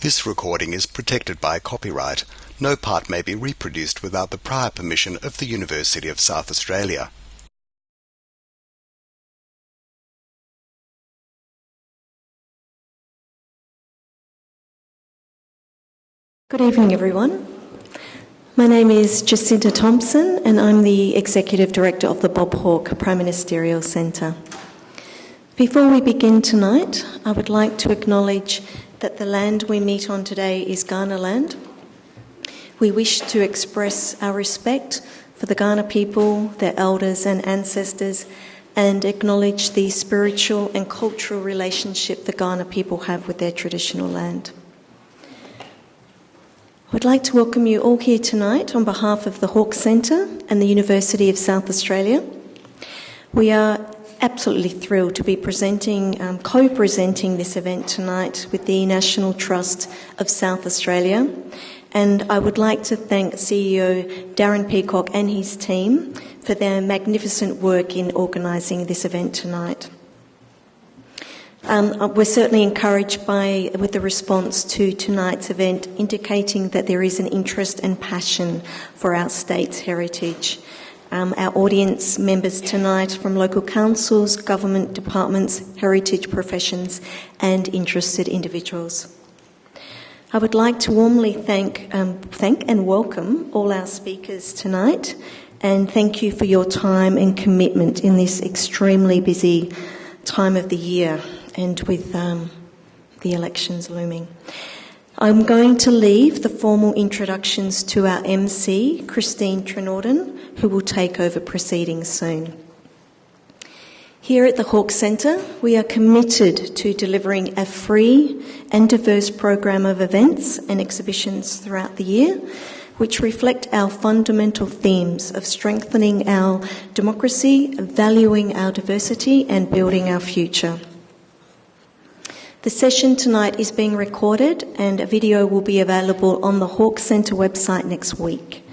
This recording is protected by copyright. No part may be reproduced without the prior permission of the University of South Australia. Good evening, everyone. My name is Jacinta Thompson, and I'm the Executive Director of the Bob Hawke Ministerial Centre. Before we begin tonight, I would like to acknowledge that the land we meet on today is Kaurna land. We wish to express our respect for the Kaurna people, their elders and ancestors, and acknowledge the spiritual and cultural relationship the Kaurna people have with their traditional land. I would like to welcome you all here tonight on behalf of the Hawke Centre and the University of South Australia. We are absolutely thrilled to be co-presenting this event tonight with the National Trust of South Australia. And I would like to thank CEO Darren Peacock and his team for their magnificent work in organising this event tonight. We're certainly encouraged with the response to tonight's event, indicating that there is an interest and passion for our state's heritage. Our audience members tonight from local councils, government departments, heritage professions and interested individuals. I would like to warmly thank and welcome all our speakers tonight, and thank you for your time and commitment in this extremely busy time of the year and with the elections looming. I'm going to leave the formal introductions to our MC, Christine Trenorden, who will take over proceedings soon. Here at the Hawke Centre, we are committed to delivering a free and diverse program of events and exhibitions throughout the year, which reflect our fundamental themes of strengthening our democracy, valuing our diversity and building our future. The session tonight is being recorded and a video will be available on the Hawke Centre website next week.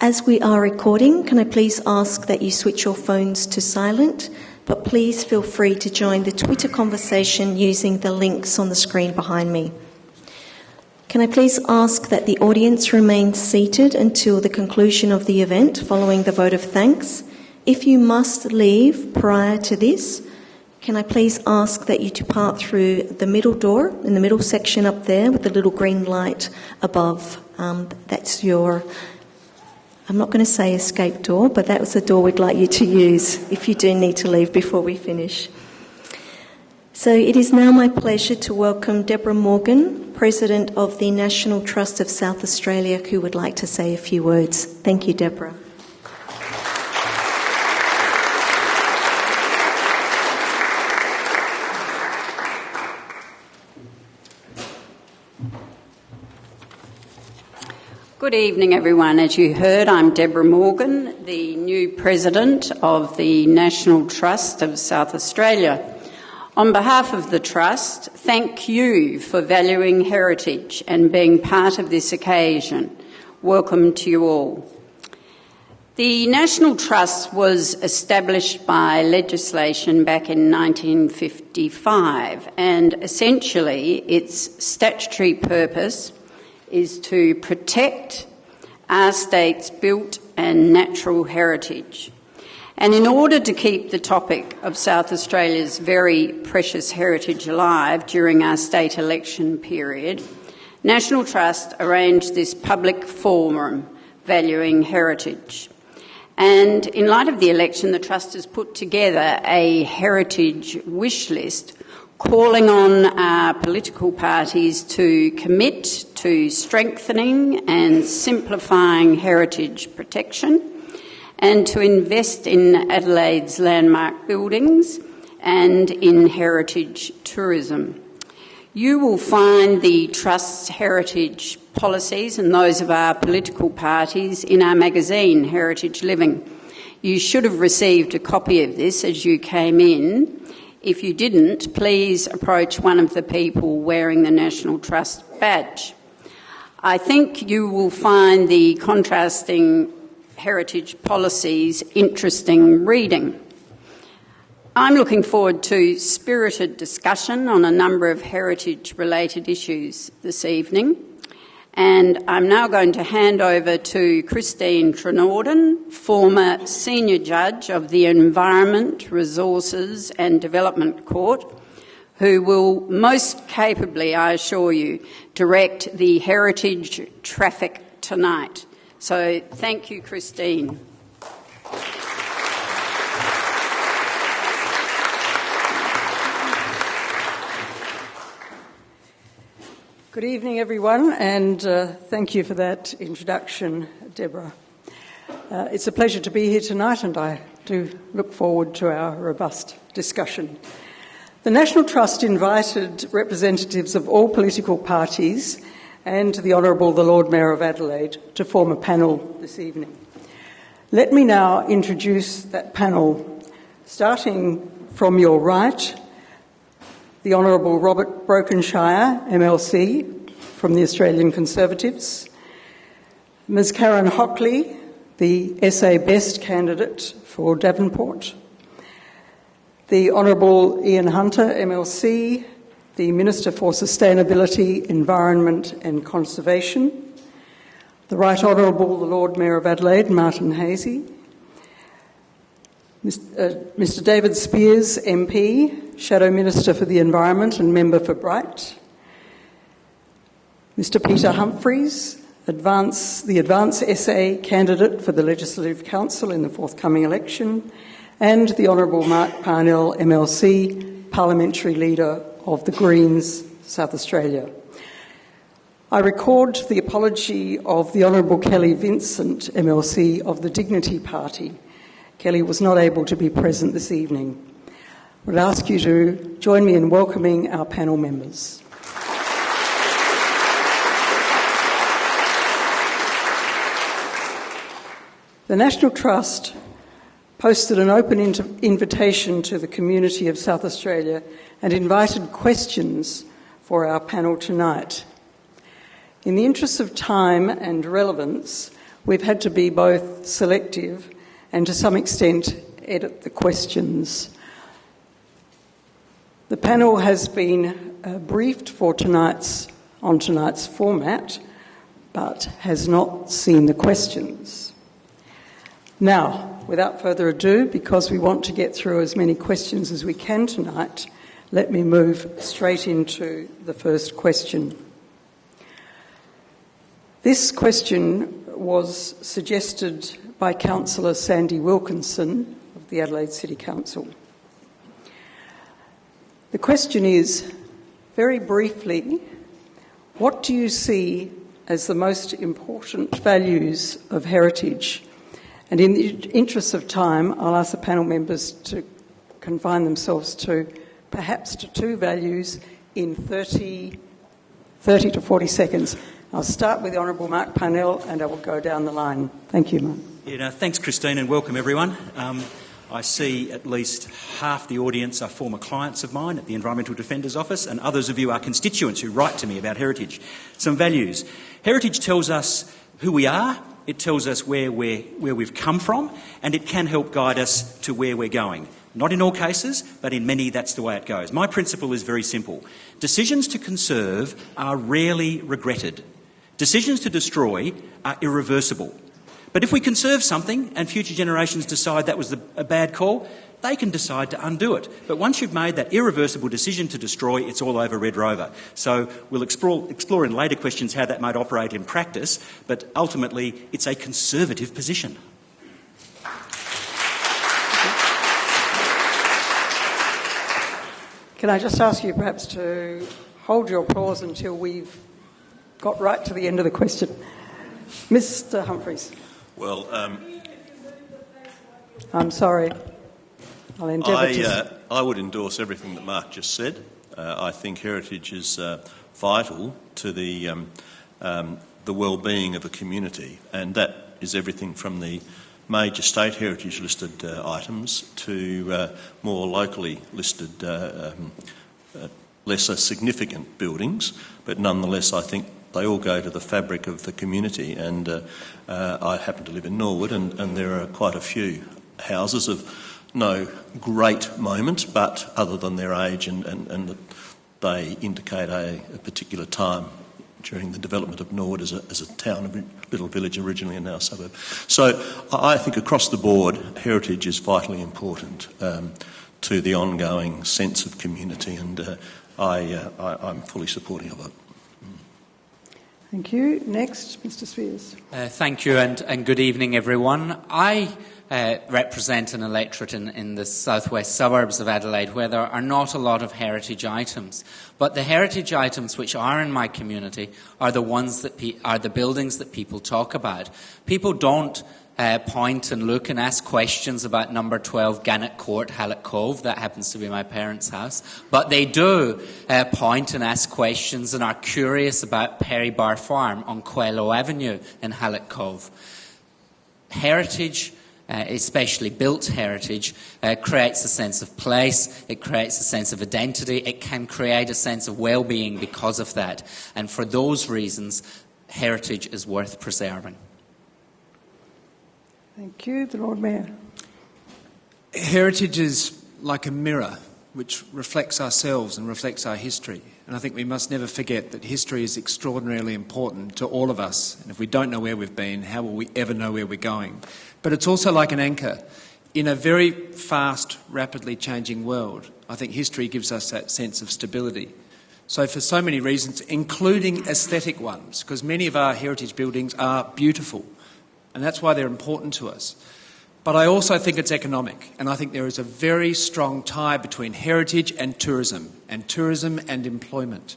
As we are recording, can I please ask that you switch your phones to silent, but please feel free to join the Twitter conversation using the links on the screen behind me. Can I please ask that the audience remain seated until the conclusion of the event following the vote of thanks? If you must leave prior to this, can I please ask that you depart through the middle door, in the middle section up there with the little green light above. That's your, I'm not going to say escape door, but that was the door we'd like you to use if you do need to leave before we finish. So it is now my pleasure to welcome Debra Morgan, President of the National Trust of South Australia, who would like to say a few words. Thank you, Debra. Good evening, everyone. As you heard, I'm Debra Morgan, the new President of the National Trust of South Australia. On behalf of the Trust, thank you for valuing heritage and being part of this occasion. Welcome to you all. The National Trust was established by legislation back in 1955, and essentially its statutory purpose is to protect our state's built and natural heritage. And in order to keep the topic of South Australia's very precious heritage alive during our state election period, National Trust arranged this public forum, Valuing Heritage. And in light of the election, the Trust has put together a heritage wish list calling on our political parties to commit to strengthening and simplifying heritage protection and to invest in Adelaide's landmark buildings and in heritage tourism. You will find the Trust's heritage policies and those of our political parties in our magazine, Heritage Living. You should have received a copy of this as you came in. If you didn't, please approach one of the people wearing the National Trust badge. I think you will find the contrasting heritage policies interesting reading. I'm looking forward to spirited discussion on a number of heritage-related issues this evening. And I'm now going to hand over to Christine Trenorden, former Senior Judge of the Environment, Resources and Development Court, who will most capably, I assure you, direct the heritage traffic tonight. So thank you, Christine. Good evening, everyone, and thank you for that introduction, Debra. It's a pleasure to be here tonight, and I do look forward to our robust discussion. The National Trust invited representatives of all political parties and the Honourable the Lord Mayor of Adelaide to form a panel this evening. Let me now introduce that panel, starting from your right, the Honourable Robert Brokenshire, MLC, from the Australian Conservatives, Ms Karen Hockley, the SA Best candidate for Davenport, the Honourable Ian Hunter, MLC, the Minister for Sustainability, Environment and Conservation, the Right Honourable the Lord Mayor of Adelaide, Martin Haese, Mr David Speirs, MP, Shadow Minister for the Environment and Member for Bright, Mr Peter Humphries, the Advance SA candidate for the Legislative Council in the forthcoming election, and the Honourable Mark Parnell, MLC, Parliamentary Leader of the Greens, South Australia. I record the apology of the Honourable Kelly Vincent, MLC, of the Dignity Party. Kelly was not able to be present this evening. I would ask you to join me in welcoming our panel members. The National Trust posted an open invitation to the community of South Australia and invited questions for our panel tonight. In the interests of time and relevance, we've had to be both selective and to some extent edit the questions. The panel has been briefed for tonight's format, but has not seen the questions. Now, without further ado, because we want to get through as many questions as we can tonight, let me move straight into the first question. This question was suggested by Councillor Sandy Wilkinson of the Adelaide City Council. The question is, very briefly, what do you see as the most important values of heritage? And in the interest of time, I'll ask the panel members to confine themselves to perhaps to two values in 30 to 40 seconds. I'll start with the Honourable Mark Parnell and I will go down the line. Thank you, Mark. Thanks, Christine, and welcome everyone. I see at least half the audience are former clients of mine at the Environmental Defender's Office, and others of you are constituents who write to me about heritage. Some values. Heritage tells us who we are, it tells us where we've come from, and it can help guide us to where we're going. Not in all cases, but in many that's the way it goes. My principle is very simple. Decisions to conserve are rarely regretted. Decisions to destroy are irreversible. But if we conserve something and future generations decide that was a bad call, they can decide to undo it. But once you've made that irreversible decision to destroy, it's all over Red Rover. So we'll explore in later questions how that might operate in practice, but ultimately it's a conservative position. Can I just ask you perhaps to hold your applause until we've got right to the end of the question? Mr Humphries. Well, I'm sorry. I'll endeavour to... I would endorse everything that Mark just said. I think heritage is vital to the well-being of a community, and that is everything from the major state heritage listed items to more locally listed lesser significant buildings, but nonetheless I think they all go to the fabric of the community, and I happen to live in Norwood, and there are quite a few houses of no great moment, but other than their age and that they indicate a particular time during the development of Norwood as a town, a little village originally and now a suburb. So I think across the board, heritage is vitally important to the ongoing sense of community, and I'm fully supporting of it. Thank you. Next, Mr. Speirs. Thank you, and good evening, everyone. I represent an electorate in the southwest suburbs of Adelaide where there are not a lot of heritage items. But the heritage items which are in my community are the ones that are the buildings that people talk about. People don't point and look and ask questions about number 12 Gannett Court, Hallett Cove. That happens to be my parents' house. But they do point and ask questions and are curious about Perry Bar Farm on Coelho Avenue in Hallett Cove. Heritage, especially built heritage, creates a sense of place, it creates a sense of identity, it can create a sense of well-being because of that. And for those reasons, heritage is worth preserving. Thank you. The Lord Mayor. Heritage is like a mirror which reflects ourselves and reflects our history. And I think we must never forget that history is extraordinarily important to all of us. And if we don't know where we've been, how will we ever know where we're going? But it's also like an anchor. In a very fast, rapidly changing world, I think history gives us that sense of stability. So for so many reasons, including aesthetic ones, because many of our heritage buildings are beautiful, and that's why they're important to us. But I also think it's economic, and I think there is a very strong tie between heritage and tourism and employment.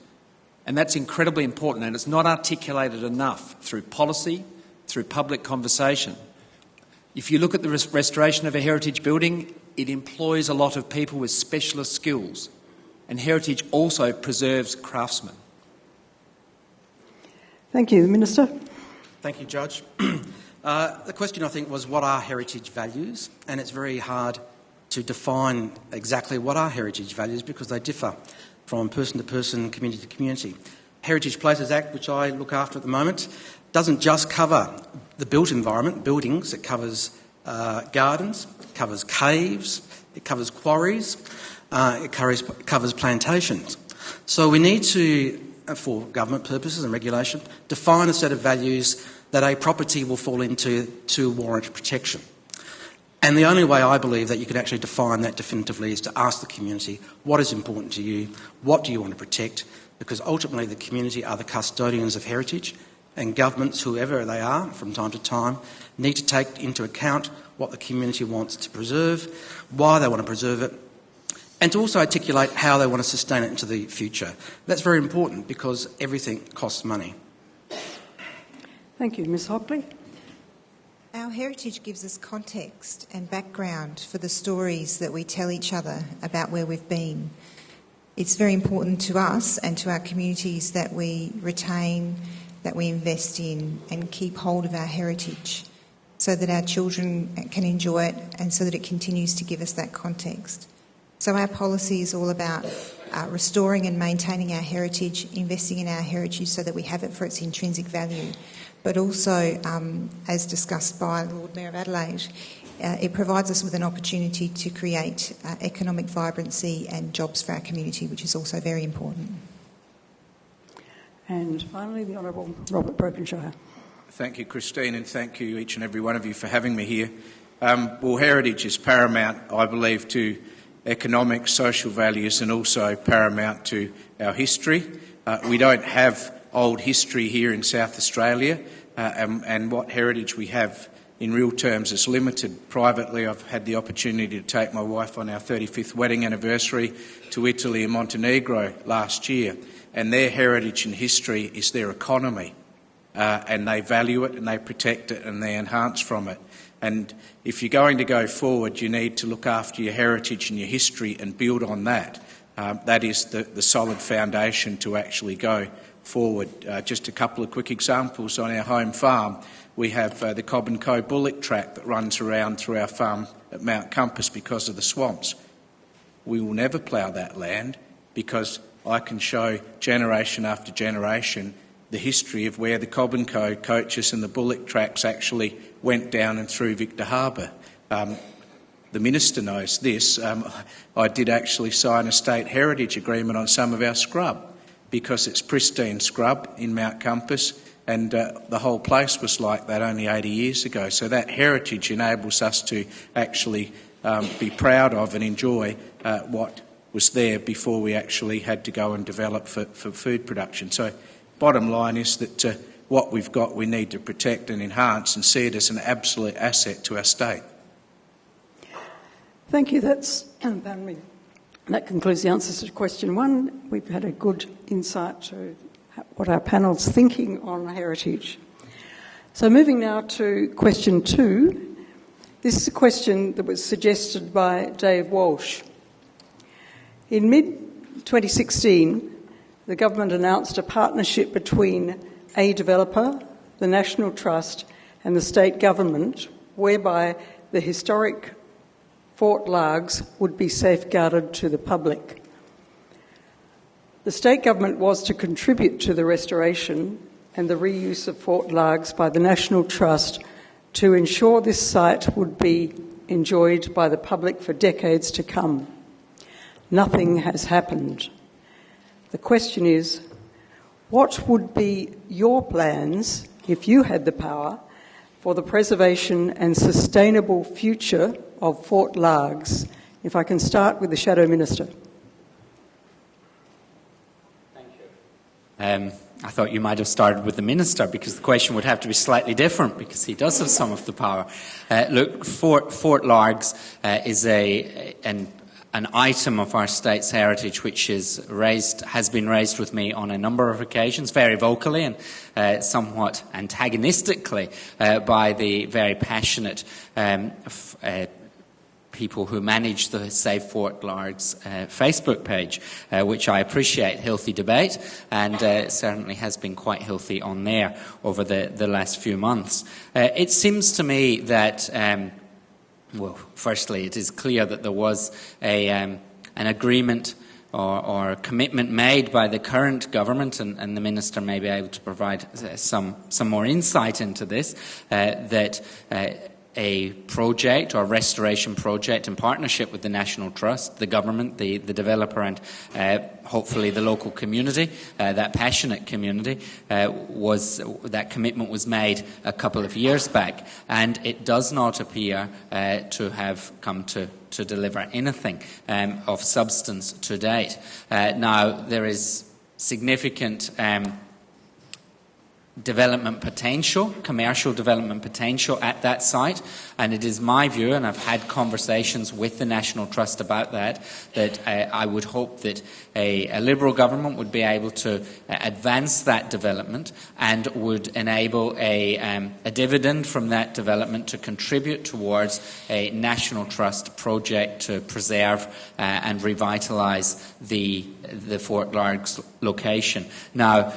And that's incredibly important, and it's not articulated enough through policy, through public conversation. If you look at the restoration of a heritage building, it employs a lot of people with specialist skills, and heritage also preserves craftsmen. Thank you. The Minister. Thank you, Judge. The question, I think, was what are heritage values? And it's very hard to define exactly what are heritage values because they differ from person to person, community to community. Heritage Places Act, which I look after at the moment, doesn't just cover the built environment, buildings. It covers gardens, it covers caves, it covers quarries, it covers plantations. So we need to, for government purposes and regulation, define a set of values that a property will fall into to warrant protection. And the only way I believe that you can actually define that definitively is to ask the community, what is important to you, what do you want to protect, because ultimately the community are the custodians of heritage, and governments, whoever they are, from time to time, need to take into account what the community wants to preserve, why they want to preserve it, and to also articulate how they want to sustain it into the future. That's very important because everything costs money. Thank you. Ms. Hockley. Our heritage gives us context and background for the stories that we tell each other about where we've been. It's very important to us and to our communities that we retain, that we invest in and keep hold of our heritage so that our children can enjoy it and so that it continues to give us that context. So our policy is all about restoring and maintaining our heritage, investing in our heritage so that we have it for its intrinsic value. But also, as discussed by the Lord Mayor of Adelaide, it provides us with an opportunity to create economic vibrancy and jobs for our community, which is also very important. And finally, the Honourable Robert Brokenshire. Thank you, Christine, and thank you, each and every one of you, for having me here. Well, heritage is paramount, I believe, to economic, social values and also paramount to our history. We don't have old history here in South Australia, and what heritage we have in real terms is limited. Privately, I've had the opportunity to take my wife on our 35th wedding anniversary to Italy and Montenegro last year, and their heritage and history is their economy, and they value it and they protect it and they enhance from it. And if you're going to go forward, you need to look after your heritage and your history and build on that. That is the solid foundation to actually go forward. Just a couple of quick examples. On our home farm, we have the Cobb and Co bullock track that runs around through our farm at Mount Compass because of the swamps. We will never plough that land because I can show generation after generation the history of where the Cobb and Co coaches and the bullock tracks actually went down and through Victor Harbour. the Minister knows this, I did actually sign a state heritage agreement on some of our scrub because it's pristine scrub in Mount Compass, and the whole place was like that only 80 years ago. So that heritage enables us to actually be proud of and enjoy what was there before we actually had to go and develop for food production. So bottom line is that what we've got we need to protect and enhance and see it as an absolute asset to our state. Thank you. Pardon me. That concludes the answers to question 1. We've had a good insight to what our panel's thinking on heritage. So moving now to question 2. This is a question that was suggested by Dave Walsh. In mid-2016, the government announced a partnership between a developer, the National Trust and the state government, whereby the historic Fort Largs would be safeguarded to the public. The state government was to contribute to the restoration and the reuse of Fort Largs by the National Trust to ensure this site would be enjoyed by the public for decades to come. Nothing has happened. The question is, what would be your plans, if you had the power, for the preservation and sustainable future of Fort Largs? If I can start with the Shadow Minister. Thank you. I thought you might have started with the Minister, because the question would have to be slightly different, because he does have some of the power. Look, Fort Largs is an item of our state's heritage which has been raised with me on a number of occasions, very vocally and somewhat antagonistically by the very passionate people who manage the Save Fort Largs Facebook page, which I appreciate healthy debate, and certainly has been quite healthy on there over the last few months. It seems to me that well, firstly, it is clear that there was an agreement or commitment made by the current government, and the Minister may be able to provide some more insight into this, that a project or restoration project in partnership with the National Trust, the government, the developer and hopefully the local community, that passionate community, that commitment was made a couple of years back, and it does not appear to have come to deliver anything of substance to date. Now, there is significant development potential, commercial development potential at that site, and it is my view, and I've had conversations with the National Trust about that I would hope that a Liberal government would be able to advance that development and would enable a dividend from that development to contribute towards a National Trust project to preserve and revitalise the Fort Largs location. Now,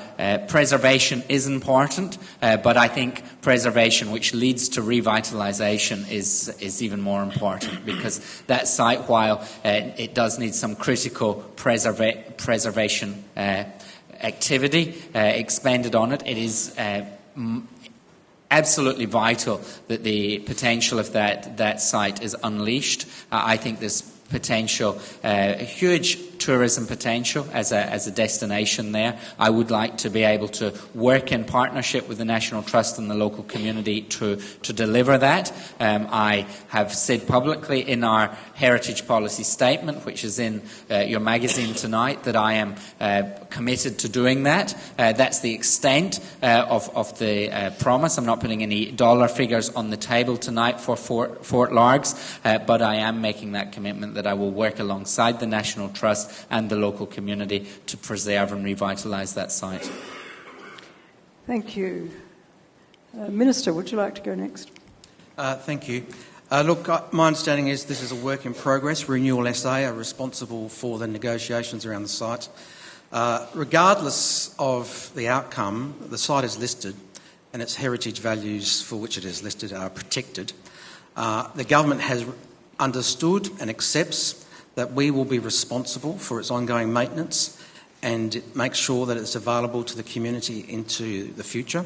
preservation is important, but I think preservation which leads to revitalisation is even more important, because that site, while it does need some critical preservation activity expended on it, it is absolutely vital that the potential of that site is unleashed. I think there's potential, huge tourism potential as a destination there. I would like to be able to work in partnership with the National Trust and the local community to deliver that. I have said publicly in our heritage policy statement, which is in your magazine tonight, that I am committed to doing that. That's the extent of the promise. I'm not putting any dollar figures on the table tonight for Fort Largs, but I am making that commitment that I will work alongside the National Trust and the local community to preserve and revitalise that site. Thank you. Minister, would you like to go next? Thank you. Look, my understanding is this is a work in progress. Renewal SA are responsible for the negotiations around the site. Regardless of the outcome, the site is listed and its heritage values for which it is listed are protected. The government has understood and accepts that we will be responsible for its ongoing maintenance and make sure that it's available to the community into the future.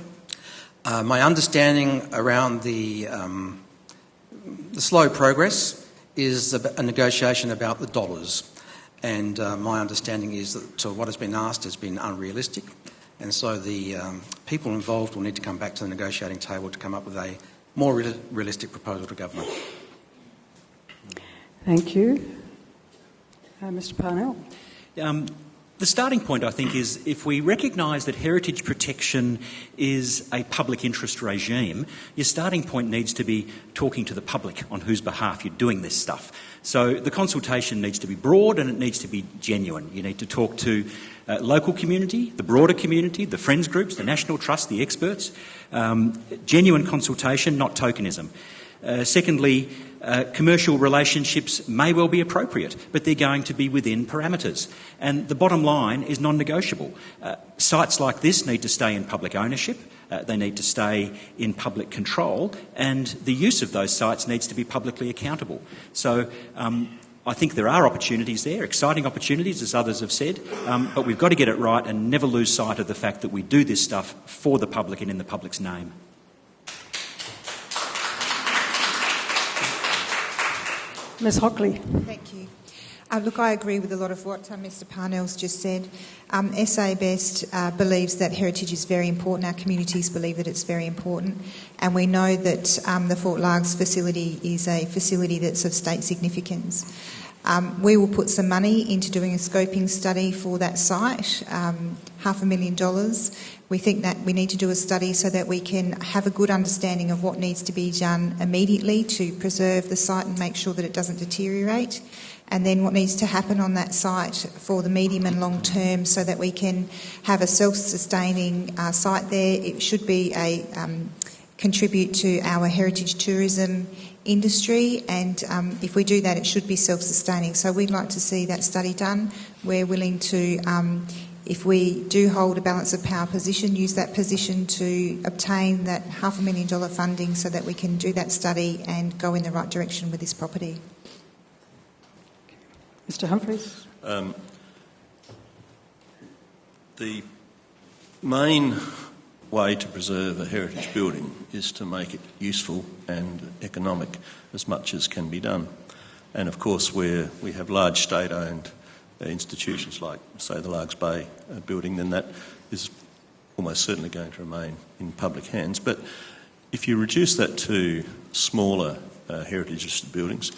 My understanding around the slow progress is a negotiation about the dollars. And my understanding is that what has been asked has been unrealistic. And so the people involved will need to come back to the negotiating table to come up with a more realistic proposal to government. Thank you. Mr. Parnell. The starting point, I think, is if we recognise that heritage protection is a public interest regime, your starting point needs to be talking to the public on whose behalf you're doing this stuff. So the consultation needs to be broad and it needs to be genuine. You need to talk to local community, the broader community, the friends groups, the National Trust, the experts. Genuine consultation, not tokenism. Secondly, commercial relationships may well be appropriate, but they're going to be within parameters. And the bottom line is non-negotiable. Sites like this need to stay in public ownership, they need to stay in public control, and the use of those sites needs to be publicly accountable. So I think there are opportunities there, exciting opportunities, as others have said, but we've got to get it right and never lose sight of the fact that we do this stuff for the public and in the public's name. Ms Hockley. Thank you. Look, I agree with a lot of what Mr Parnell's just said. SA Best believes that heritage is very important. Our communities believe that it's very important. And we know that the Fort Largs facility is a facility that's of state significance. We will put some money into doing a scoping study for that site, $500,000. We think that we need to do a study so that we can have a good understanding of what needs to be done immediately to preserve the site and make sure that it doesn't deteriorate, and then what needs to happen on that site for the medium and long term so that we can have a self-sustaining site there. It should be contribute to our heritage tourism industry, and if we do that it should be self-sustaining. So we'd like to see that study done. We're willing to, if we do hold a balance of power position, use that position to obtain that $500,000 funding so that we can do that study and go in the right direction with this property. Mr Humphries. The main way to preserve a heritage building is to make it useful and economic as much as can be done. And of course, where we have large state-owned institutions like, say, the Largs Bay building, then that is almost certainly going to remain in public hands. But if you reduce that to smaller heritage-listed buildings,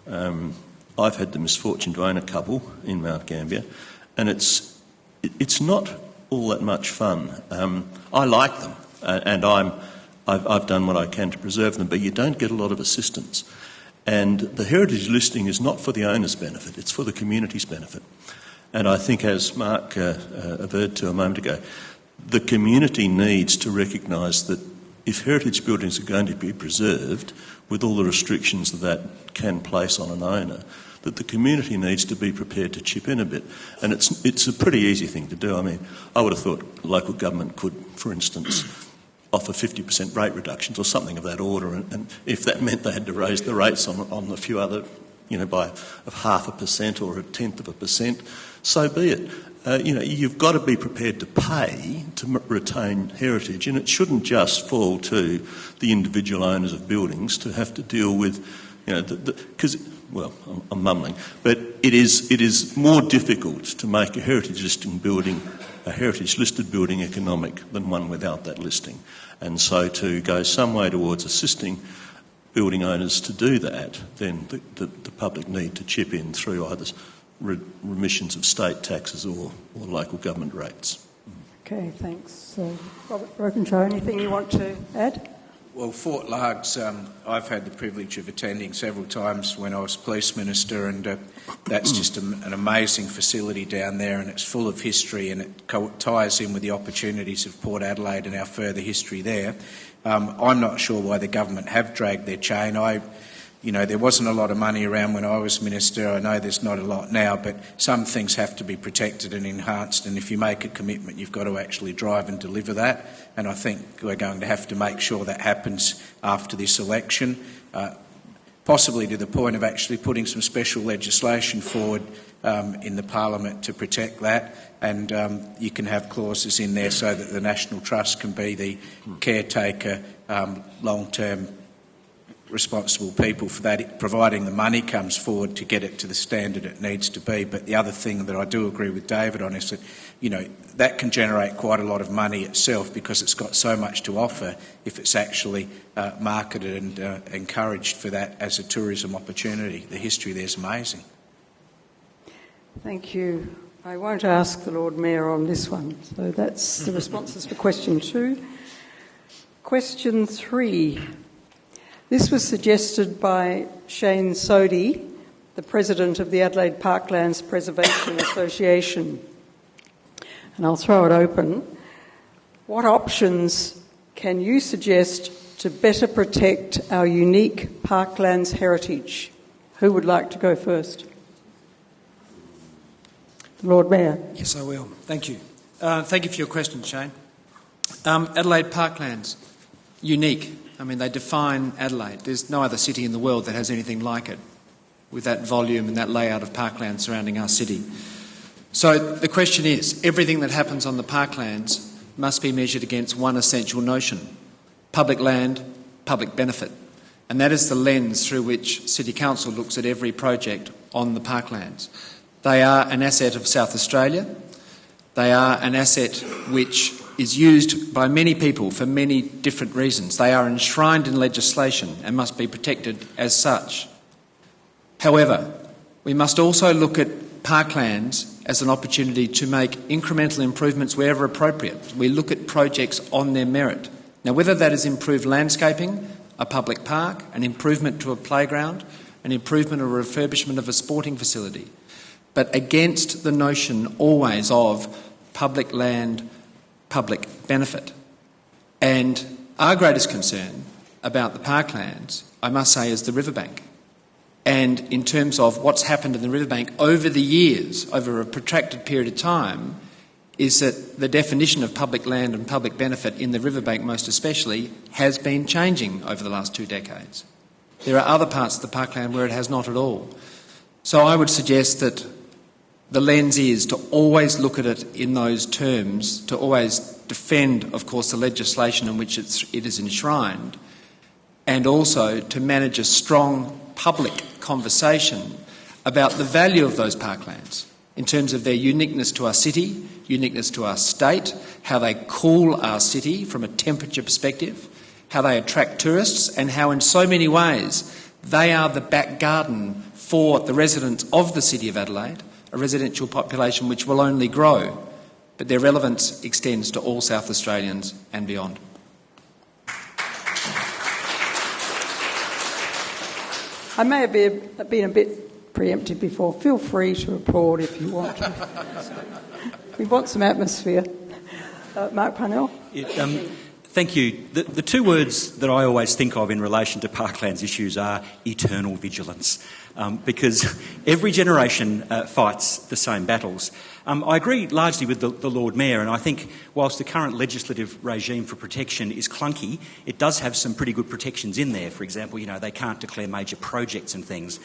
I've had the misfortune to own a couple in Mount Gambier, and it's not all that much fun. I like them, and I've done what I can to preserve them, but you don't get a lot of assistance. And the heritage listing is not for the owner's benefit, it's for the community's benefit. And I think, as Mark averred to a moment ago, the community needs to recognise that if heritage buildings are going to be preserved, with all the restrictions that can place on an owner, that the community needs to be prepared to chip in a bit. And it's a pretty easy thing to do. I mean, I would have thought local government could, for instance, offer 50% rate reductions or something of that order, and if that meant they had to raise the rates on a few other, by of 0.5% or 0.1%, so be it. You've got to be prepared to pay to retain heritage, and it shouldn't just fall to the individual owners of buildings to have to deal with, because, well, I'm mumbling, but it is more difficult to make a heritage listed building economic than one without that listing. And so to go some way towards assisting building owners to do that, then the public need to chip in through either remissions of state taxes or local government rates. Okay, thanks. Robert Brokenshire, anything you want to add? Well, Fort Largs, I've had the privilege of attending several times when I was Police Minister, and that's just an amazing facility down there, and it's full of history, and it ties in with the opportunities of Port Adelaide and our further history there. I'm not sure why the government have dragged their chain. There wasn't a lot of money around when I was Minister. I know there's not a lot now, but some things have to be protected and enhanced, and if you make a commitment, you've got to actually drive and deliver that, and I think we're going to have to make sure that happens after this election, possibly to the point of actually putting some special legislation forward in the Parliament to protect that, and you can have clauses in there so that the National Trust can be the caretaker long-term responsible people for that, providing the money comes forward to get it to the standard it needs to be. But the other thing that I do agree with David on is that, that can generate quite a lot of money itself because it's got so much to offer if it's actually marketed and encouraged for that as a tourism opportunity. The history there is amazing. Thank you. I won't ask the Lord Mayor on this one. So that's the responses for question 2. Question 3. This was suggested by Shane Sodhi, the President of the Adelaide Parklands Preservation Association. And I'll throw it open. What options can you suggest to better protect our unique parklands heritage? Who would like to go first? Lord Mayor. Yes, I will. Thank you. Thank you for your question, Shane. Adelaide Parklands, unique. I mean, they define Adelaide. There's no other city in the world that has anything like it, with that volume and that layout of parkland surrounding our city. So the question is, everything that happens on the parklands must be measured against one essential notion: public land, public benefit. And that is the lens through which City Council looks at every project on the parklands. They are an asset of South Australia. They are an asset which is used by many people for many different reasons. They are enshrined in legislation and must be protected as such. However, we must also look at parklands as an opportunity to make incremental improvements wherever appropriate. We look at projects on their merit. Now, whether that is improved landscaping, a public park, an improvement to a playground, an improvement or refurbishment of a sporting facility, but against the notion always of public land, public benefit. And our greatest concern about the parklands, I must say, is the riverbank. And in terms of what's happened in the riverbank over the years, over a protracted period of time, is that the definition of public land and public benefit in the riverbank most especially has been changing over the last 2 decades. There are other parts of the parkland where it has not at all. So I would suggest that the lens is to always look at it in those terms, to always defend, of course, the legislation in which it is enshrined, and also to manage a strong public conversation about the value of those parklands in terms of their uniqueness to our city, uniqueness to our state, how they cool our city from a temperature perspective, how they attract tourists, and how in so many ways they are the back garden for the residents of the City of Adelaide, a residential population which will only grow, but their relevance extends to all South Australians and beyond. I may have been a bit preemptive before. Feel free to applaud if you want to. We want some atmosphere. Mark Parnell? Thank you. The 2 words that I always think of in relation to parklands issues are eternal vigilance, because every generation fights the same battles. I agree largely with the Lord Mayor, and I think whilst the current legislative regime for protection is clunky, it does have some pretty good protections in there. For example, they can't declare major projects and things.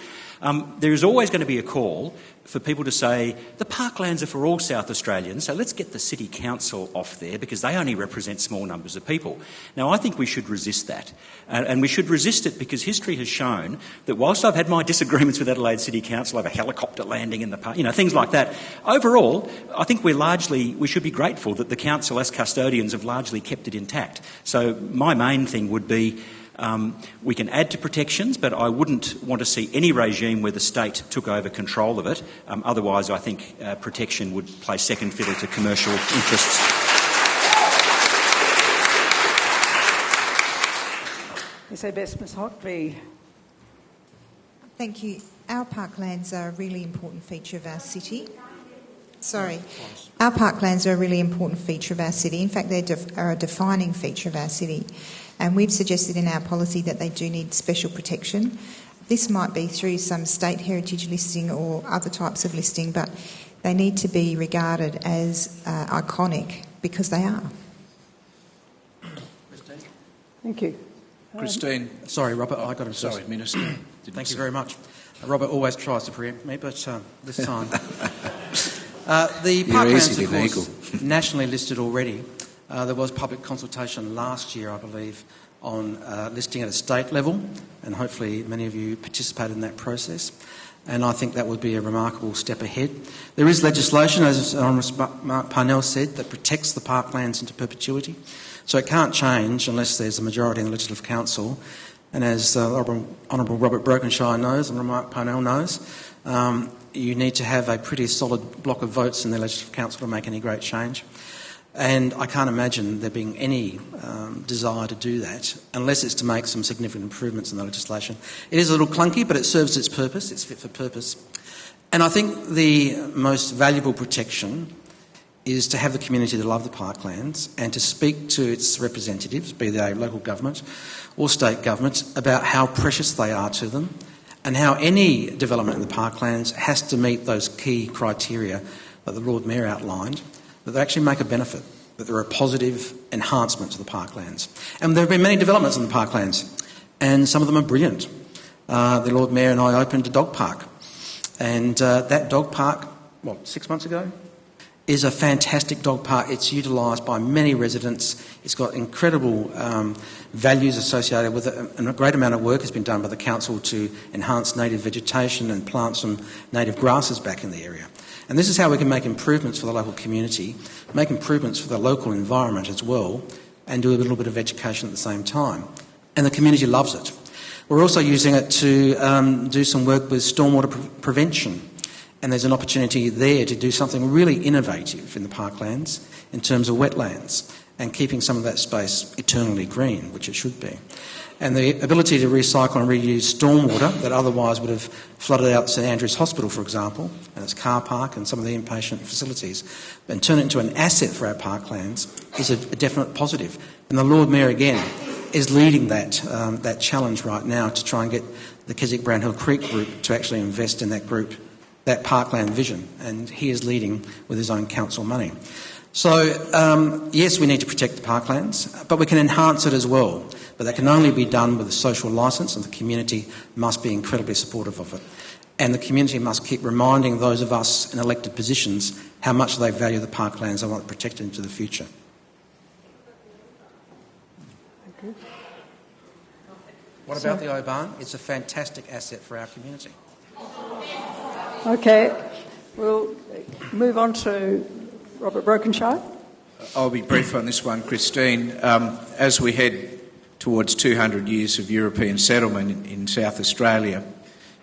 There is always going to be a call for people to say, the parklands are for all South Australians, so let's get the City Council off there because they only represent small numbers of people. Now, I think we should resist that. And we should resist it because history has shown that whilst I've had my disagreements with Adelaide City Council over helicopter landing in the park, things like that, overall, I think we should be grateful that the council as custodians have largely kept it intact. So my main thing would be we can add to protections, but I wouldn't want to see any regime where the state took over control of it. Otherwise, I think protection would play second fiddle to commercial interests. You say best, Ms Hockley. Thank you. Our parklands are a really important feature of our city. Our parklands are a really important feature of our city. In fact, they are a defining feature of our city. And we've suggested in our policy that they do need special protection. This might be through some state heritage listing or other types of listing, but they need to be regarded as iconic because they are. Thank you. Christine. Sorry, Robert, I got him. Sorry, Minister. Thank you very much. Robert always tries to preempt me, but this time. The parklands, of course, nationally listed already. There was public consultation last year, I believe, on listing at a state level, and hopefully many of you participated in that process. And I think that would be a remarkable step ahead. There is legislation, as Mark Parnell said, that protects the parklands into perpetuity. So it can't change unless there's a majority in the Legislative Council. And as Honourable Robert Brokenshire knows and Mark Parnell knows, you need to have a pretty solid block of votes in the Legislative Council to make any great change. And I can't imagine there being any desire to do that unless it's to make some significant improvements in the legislation. It is a little clunky, but it serves its purpose. It's fit for purpose. And I think the most valuable protection is to have the community that love the parklands and to speak to its representatives, be they local government or state government, about how precious they are to them and how any development in the parklands has to meet those key criteria that the Lord Mayor outlined, that they actually make a benefit, that they're a positive enhancement to the parklands. And there have been many developments in the parklands, and some of them are brilliant. The Lord Mayor and I opened a dog park, and that dog park, 6 months ago, is a fantastic dog park. It's utilised by many residents. It's got incredible values associated with it, and a great amount of work has been done by the council to enhance native vegetation and plant some native grasses back in the area. And this is how we can make improvements for the local community, make improvements for the local environment as well, and do a little bit of education at the same time. And the community loves it. We're also using it to do some work with stormwater prevention. And there's an opportunity there to do something really innovative in the parklands in terms of wetlands and keeping some of that space eternally green, which it should be. And the ability to recycle and reuse stormwater that otherwise would have flooded out St Andrew's Hospital, for example, and its car park and some of the inpatient facilities, and turn it into an asset for our parklands is a definite positive. And the Lord Mayor, again, is leading that challenge right now to try and get the Keswick-Brown Hill Creek group to actually invest in that group, that parkland vision, and he is leading with his own council money. So, yes, we need to protect the parklands, but we can enhance it as well. But that can only be done with a social licence, and the community must be incredibly supportive of it. And the community must keep reminding those of us in elected positions how much they value the parklands and want to protect it into the future. Thank you. What about the Oban? It's a fantastic asset for our community. Okay, we'll move on to Robert Brokenshire. I'll be brief on this one, Christine. As we head towards 200 years of European settlement in South Australia,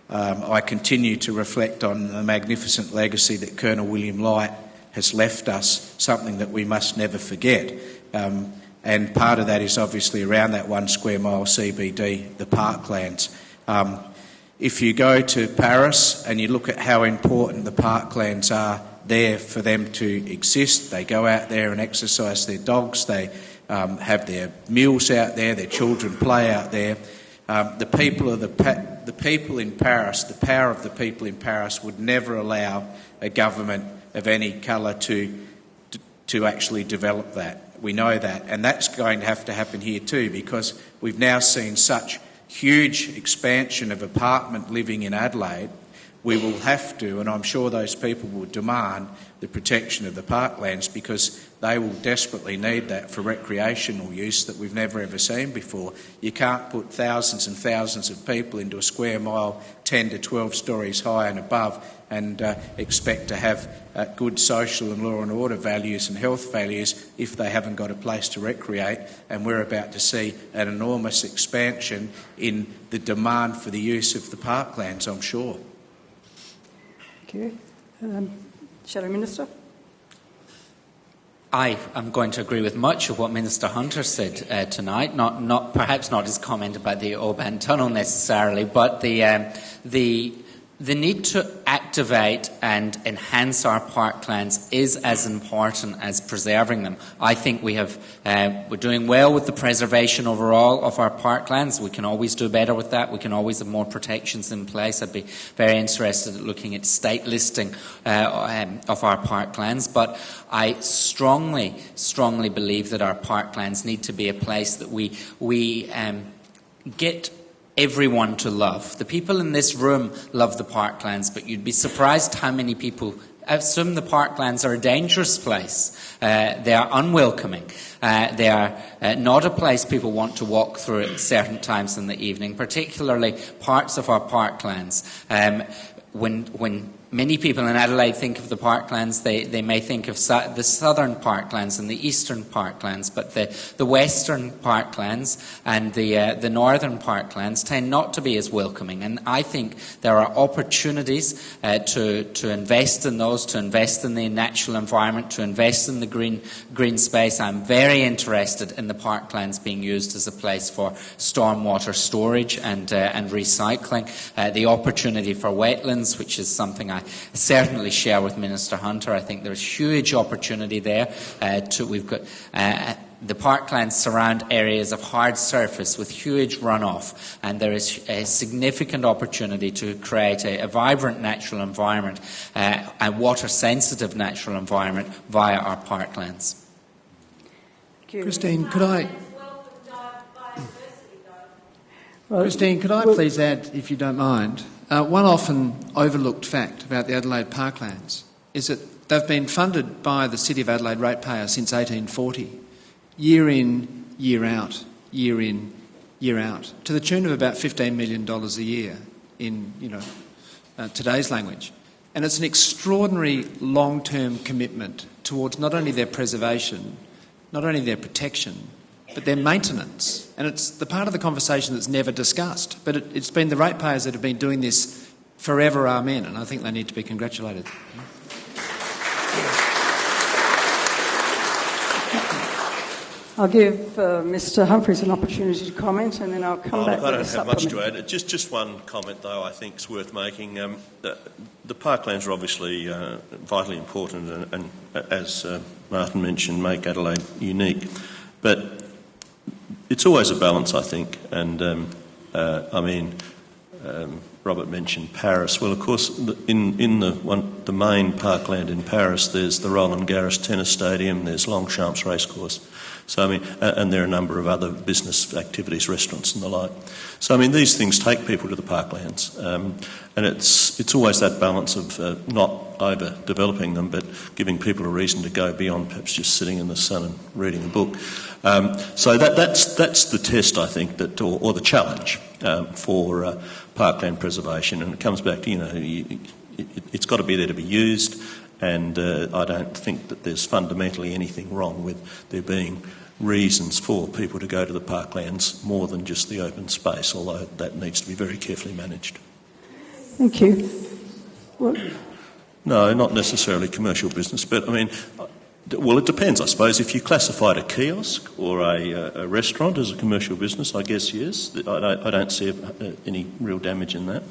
I continue to reflect on the magnificent legacy that Colonel William Light has left us, something that we must never forget. And part of that is obviously around that 1 square mile CBD, the parklands. If you go to Paris and you look at how important the parklands are there for them to exist, they go out there and exercise their dogs, they have their meals out there, their children play out there. The people in Paris, the power of the people in Paris would never allow a government of any colour to actually develop that. We know that, and that's going to have to happen here too, because we've now seen such huge expansion of apartment living in Adelaide. We will have to, and I'm sure those people will demand, the protection of the parklands, because they will desperately need that for recreational use that we've never ever seen before. You can't put thousands and thousands of people into a square mile 10 to 12 storeys high and above and expect to have good social and law and order values and health values if they haven't got a place to recreate. And we're about to see an enormous expansion in the demand for the use of the parklands, I'm sure. Thank you. Shadow Minister. I am going to agree with much of what Minister Hunter said tonight. Perhaps not his comment about the Oban Tunnel necessarily, but the need to activate and enhance our parklands is as important as preserving them. I think we're doing well with the preservation overall of our parklands. We can always do better with that. We can always have more protections in place. I'd be very interested in looking at state listing of our parklands. But I strongly believe that our parklands need to be a place that we get everyone to love. The people in this room love the parklands, but you'd be surprised how many people assume the parklands are a dangerous place. They are unwelcoming. They are not a place people want to walk through at certain times in the evening, particularly parts of our parklands. When many people in Adelaide think of the parklands, they may think of the southern parklands and the eastern parklands, but the western parklands and the northern parklands tend not to be as welcoming. And I think there are opportunities to invest in those, to invest in the natural environment, to invest in the green space. I'm very interested in the parklands being used as a place for stormwater storage and recycling. The opportunity for wetlands, which is something I certainly share with Minister Hunter. I think there's huge opportunity there. We've got the parklands surround areas of hard surface with huge runoff, and there is a significant opportunity to create a vibrant natural environment, a water-sensitive natural environment via our parklands. Christine, could I please add, if you don't mind, one often overlooked fact about the Adelaide parklands is that they've been funded by the City of Adelaide ratepayer since 1840, year in, year out, year in, year out, to the tune of about $15 million a year in today's language. And it's an extraordinary long-term commitment towards not only their preservation, not only their protection, but their maintenance. And it's the part of the conversation that's never discussed. But it's been the ratepayers that have been doing this forever, amen, and I think they need to be congratulated. I'll give Mr Humphries an opportunity to comment, and then I'll come back with a supplement. I don't have much to add. Just one comment, though, I think is worth making. The parklands are obviously vitally important and as Martin mentioned, make Adelaide unique. But it's always a balance, I think, and Robert mentioned Paris. Well, of course, in the main parkland in Paris, there's the Roland Garros tennis stadium, there's Longchamps racecourse. So and there are a number of other business activities, restaurants and the like. So these things take people to the parklands, and it's always that balance of not over-developing them, but giving people a reason to go beyond perhaps just sitting in the sun and reading a book. So that's the test, I think, or the challenge for parkland preservation, and it comes back to it's got to be there to be used. And I don't think that there's fundamentally anything wrong with there being reasons for people to go to the parklands more than just the open space, although that needs to be very carefully managed. Thank you. What? No, not necessarily commercial business, but well, it depends, I suppose. If you classified a kiosk or a restaurant as a commercial business, I guess yes. I don't see any real damage in that.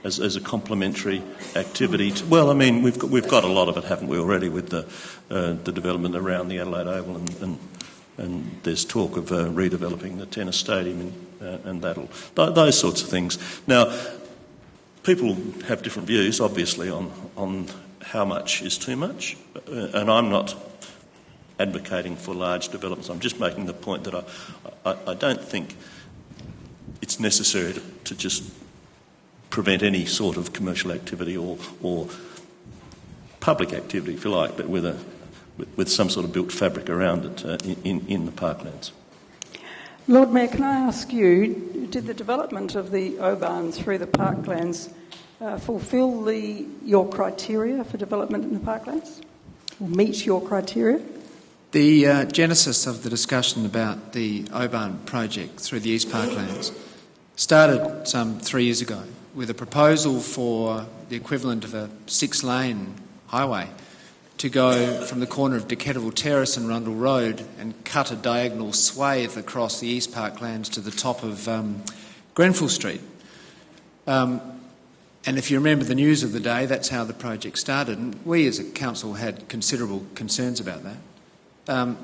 As a complementary activity. We've got a lot of it, haven't we, already, with the development around the Adelaide Oval, and there's talk of redeveloping the tennis stadium and those sorts of things. Now, people have different views, obviously, on how much is too much, and I'm not advocating for large developments. I'm just making the point that I don't think it's necessary to just prevent any sort of commercial activity or public activity, if you like, but with some sort of built fabric around it in the parklands. Lord Mayor, can I ask you, did the development of the Oban through the parklands fulfil your criteria for development in the parklands? Or meet your criteria? The genesis of the discussion about the Oban project through the East Parklands started some 3 years ago with a proposal for the equivalent of a 6-lane highway to go from the corner of Charitable Terrace and Rundle Road and cut a diagonal swathe across the East Parklands to the top of Grenfell Street. And if you remember the news of the day, that's how the project started. And we as a council had considerable concerns about that.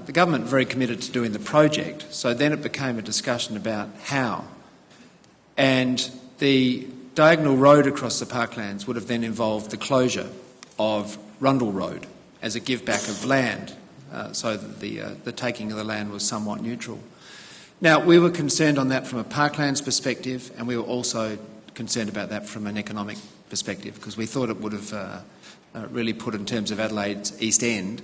The government very committed to doing the project, so then it became a discussion about how. And the diagonal road across the parklands would have then involved the closure of Rundle Road as a give-back of land, so that the taking of the land was somewhat neutral. Now, we were concerned on that from a parklands perspective, and we were also concerned about that from an economic perspective, because we thought it would have really put in terms of Adelaide's East End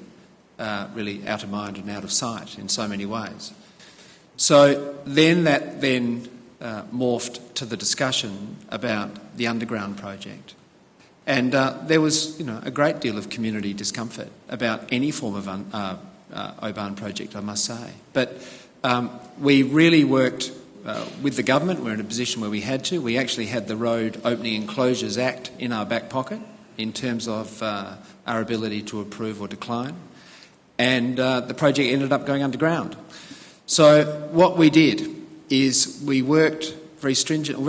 really out of mind and out of sight in so many ways. So then that morphed to the discussion about the underground project. And there was a great deal of community discomfort about any form of Oban project, I must say. But we really worked with the government. We're in a position where we had to. We actually had the Road Opening and Closures Act in our back pocket in terms of our ability to approve or decline. And the project ended up going underground. So what we did is we worked very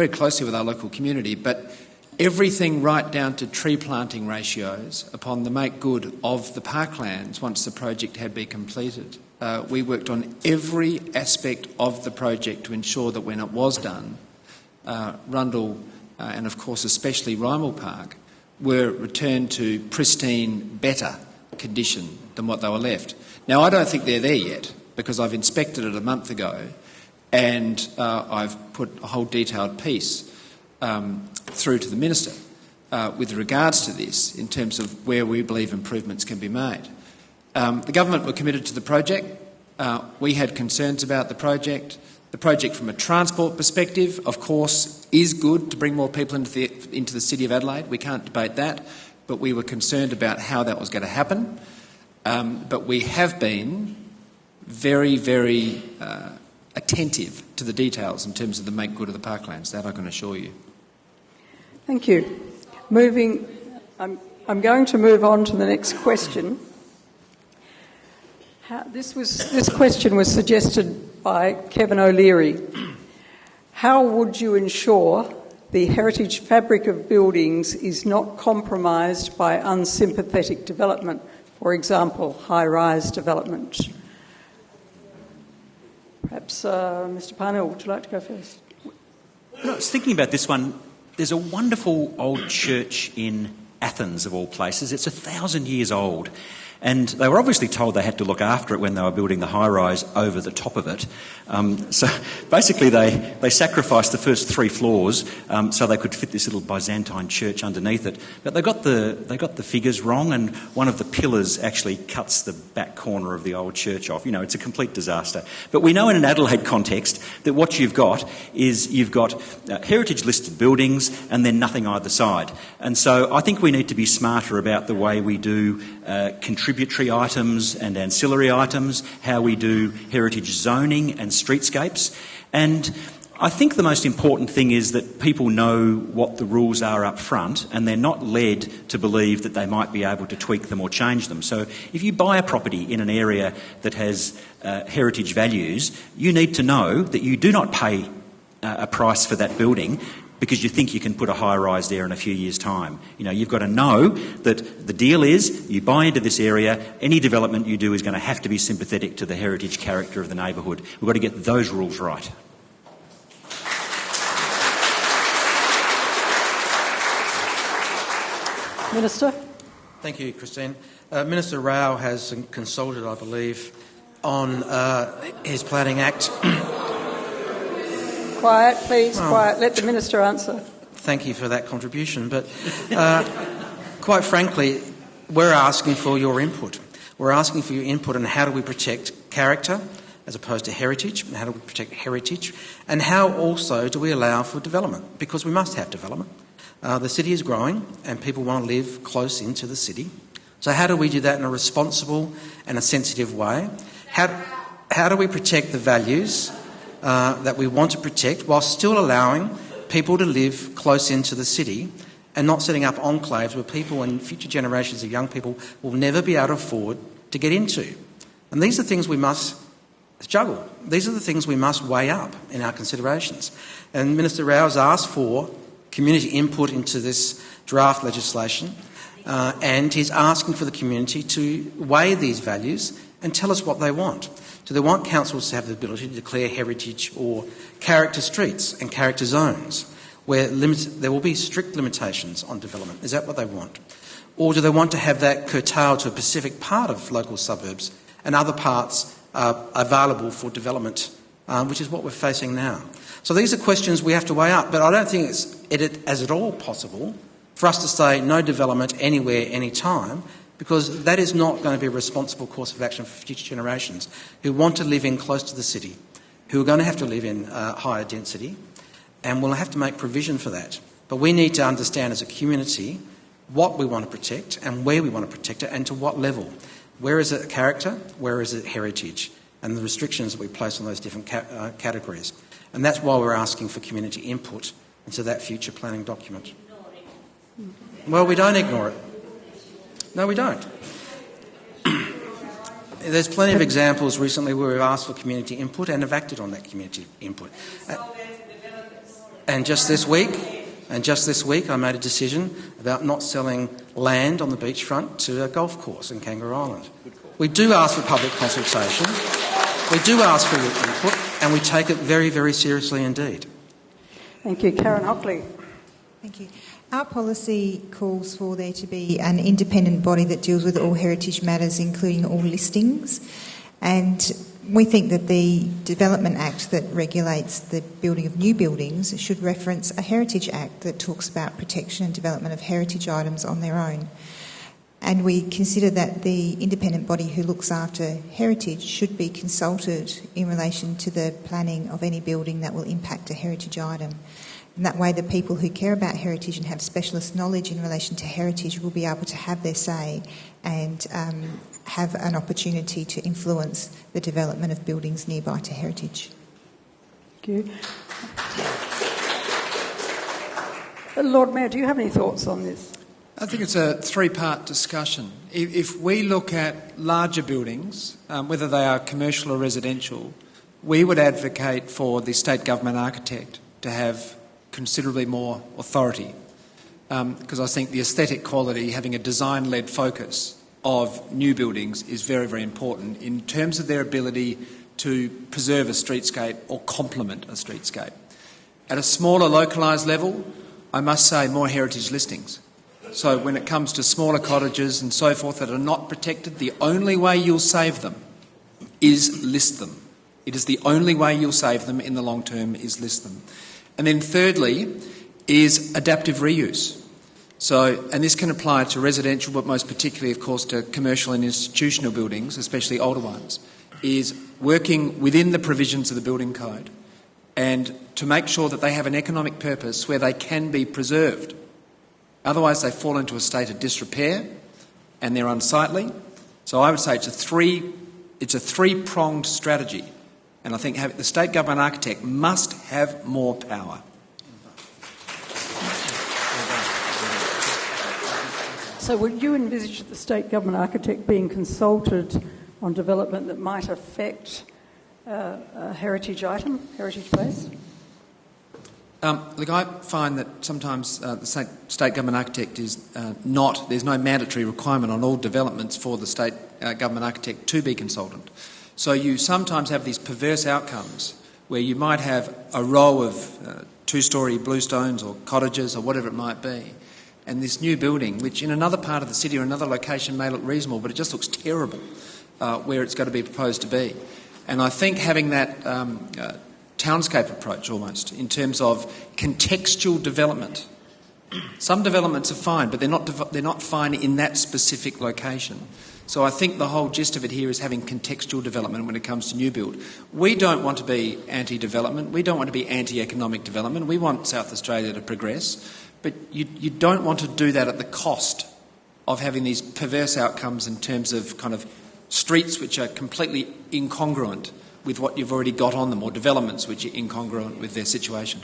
closely with our local community, but everything right down to tree planting ratios upon the make good of the parklands once the project had been completed. We worked on every aspect of the project to ensure that when it was done, Rundle and of course especially Rymel Park were returned to pristine, better condition than what they were left. Now I don't think they're there yet because I've inspected it a month ago and I've put a whole detailed piece through to the Minister with regards to this in terms of where we believe improvements can be made. The government were committed to the project. We had concerns about the project. The project from a transport perspective, of course, is good to bring more people into the City of Adelaide. We can't debate that, but we were concerned about how that was going to happen. But we have been very, very attentive to the details in terms of the make good of the parklands. That I can assure you. Thank you. I'm going to move on to the next question. This question was suggested by Kevin O'Leary. How would you ensure the heritage fabric of buildings is not compromised by unsympathetic development, for example, high-rise development? Perhaps Mr. Parnell, would you like to go first? I was thinking about this one. There's a wonderful old church in Athens, of all places. It's 1,000 years old. And they were obviously told they had to look after it when they were building the high-rise over the top of it. So basically they sacrificed the first 3 floors so they could fit this little Byzantine church underneath it. But they got the figures wrong, and one of the pillars actually cuts the back corner of the old church off. It's a complete disaster. But we know in an Adelaide context that what you've got is you've got heritage-listed buildings and then nothing either side. And so I think we need to be smarter about the way we do contributory items and ancillary items, how we do heritage zoning and streetscapes. And I think the most important thing is that people know what the rules are up front and they're not led to believe that they might be able to tweak them or change them. So if you buy a property in an area that has heritage values, you need to know that you do not pay a price for that building because you think you can put a high-rise there in a few years' time. You've got to know that the deal is you buy into this area, any development you do is going to have to be sympathetic to the heritage character of the neighbourhood. We've got to get those rules right. Minister. Thank you, Christine. Minister Rao has consulted, I believe, on his Planning Act. Quiet, please, quiet. Let the Minister answer. Thank you for that contribution. But quite frankly, we're asking for your input. We're asking for your input on how do we protect character as opposed to heritage, and how do we protect heritage, and how also do we allow for development, because we must have development. The city is growing and people want to live close into the city. So how do we do that in a responsible and a sensitive way? How do we protect the values that we want to protect while still allowing people to live close into the city and not setting up enclaves where people and future generations of young people will never be able to afford to get into? And these are things we must juggle. These are the things we must weigh up in our considerations. And Minister Rao has asked for community input into this draft legislation and he's asking for the community to weigh these values and tell us what they want. Do they want councils to have the ability to declare heritage or character streets and character zones where there will be strict limitations on development? Is that what they want? Or do they want to have that curtailed to a specific part of local suburbs and other parts available for development, which is what we're facing now? So these are questions we have to weigh up, but I don't think it's at all possible for us to say no development anywhere, anytime, because that is not going to be a responsible course of action for future generations who want to live in close to the city, who are going to have to live in higher density, and we'll have to make provision for that. But we need to understand as a community what we want to protect and where we want to protect it and to what level. Where is it character? Where is it heritage? And the restrictions that we place on those different categories. And that's why we're asking for community input into that future planning document. Well, we don't ignore it. No, we don't. There's plenty of examples recently where we've asked for community input and have acted on that community input. And just this week, I made a decision about not selling land on the beachfront to a golf course in Kangaroo Island. We do ask for public consultation, we do ask for your input, and we take it very, very seriously indeed. Thank you. Karen Hockley. Thank you. Our policy calls for there to be an independent body that deals with all heritage matters, including all listings. And we think that the Development Act that regulates the building of new buildings should reference a Heritage Act that talks about protection and development of heritage items on their own. And we consider that the independent body who looks after heritage should be consulted in relation to the planning of any building that will impact a heritage item. And that way the people who care about heritage and have specialist knowledge in relation to heritage will be able to have their say and have an opportunity to influence the development of buildings nearby to heritage. Thank you. Lord Mayor, do you have any thoughts on this? I think it's a three-part discussion. If we look at larger buildings, whether they are commercial or residential, we would advocate for the state government architect to have considerably more authority, because I think the aesthetic quality, having a design-led focus of new buildings is very, very important in terms of their ability to preserve a streetscape or complement a streetscape. At a smaller localised level, I must say more heritage listings. So when it comes to smaller cottages and so forth that are not protected, the only way you'll save them is list them. It is the only way you'll save them in the long term is list them. And then thirdly is adaptive reuse. So, and this can apply to residential, but most particularly, of course, to commercial and institutional buildings, especially older ones, is working within the provisions of the building code and to make sure that they have an economic purpose where they can be preserved. Otherwise, they fall into a state of disrepair and they're unsightly. So I would say it's a three-pronged strategy. And I think the state government architect must have more power. So would you envisage the state government architect being consulted on development that might affect a heritage item, heritage place? Look, I find that sometimes the state government architect is there's no mandatory requirement on all developments for the state government architect to be consultant. So you sometimes have these perverse outcomes where you might have a row of two-storey bluestones or cottages or whatever it might be, and this new building, which in another part of the city or another location may look reasonable, but it just looks terrible where it's going to be proposed to be. And I think having that townscape approach almost in terms of contextual development. Some developments are fine, but they're not fine in that specific location. So I think the whole gist of it here is having contextual development when it comes to new build. We don't want to be anti-development. We don't want to be anti-economic development. We want South Australia to progress. But you don't want to do that at the cost of having these perverse outcomes in terms of kind of streets which are completely incongruent with what you've already got on them, or developments which are incongruent with their situation.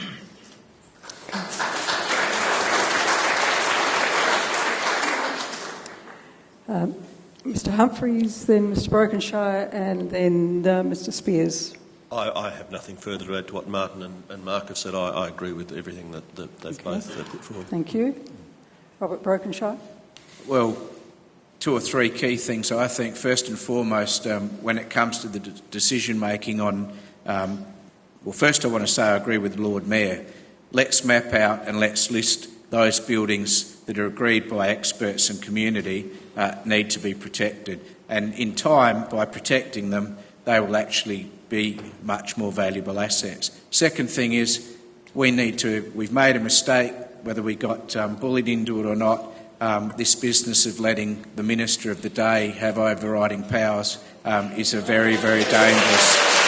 Mr Humphries, then Mr Brokenshire, and then Mr Speirs. I have nothing further to add to what Martin and Mark have said. I agree with everything that they've both put forward. Thank you. Robert Brokenshire. Well, two or three key things, I think. First and foremost, when it comes to the decision-making on... well, first I want to say I agree with the Lord Mayor. Let's map out and let's list those buildings that are agreed by experts and community need to be protected. And in time, by protecting them, they will actually be much more valuable assets. Second thing is we've made a mistake whether we got bullied into it or not, this business of letting the Minister of the day have overriding powers is a very, very dangerous...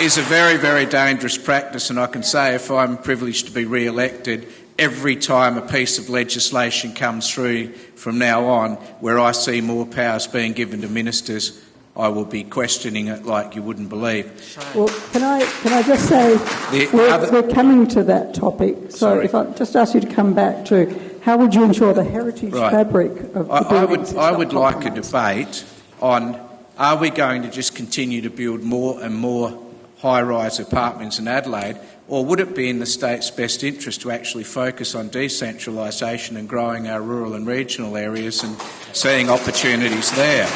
is a very, very dangerous practice, and I can say if I'm privileged to be re-elected, every time a piece of legislation comes through from now on where I see more powers being given to ministers, I will be questioning it like you wouldn't believe. Well, can I just say, we're coming to that topic, so Sorry. if I just ask you to come back to how would you ensure the heritage fabric of the buildings? I would like a debate on, are we going to just continue to build more and more high-rise apartments in Adelaide, or would it be in the state's best interest to actually focus on decentralisation and growing our rural and regional areas and seeing opportunities there?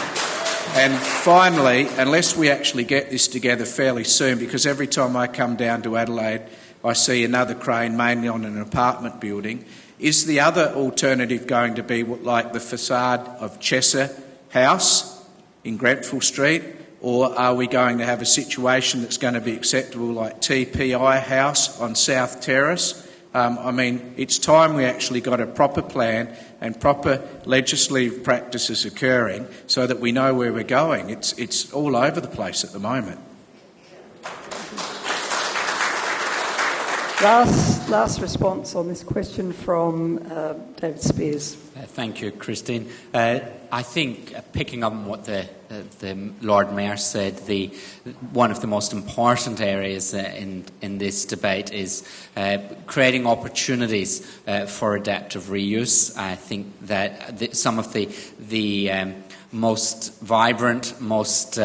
And finally, unless we actually get this together fairly soon, because every time I come down to Adelaide I see another crane mainly on an apartment building, is the other alternative going to be like the facade of Cheshire House in Grenfell Street, or are we going to have a situation that's going to be acceptable like TPI House on South Terrace? I mean, it's time we actually got a proper plan and proper legislative practices occurring so that we know where we're going. It's all over the place at the moment. Last response on this question from David Speirs. Thank you, Christine. I think, picking up on what the Lord Mayor said, one of the most important areas in this debate is creating opportunities for adaptive reuse. I think that some of the most vibrant, most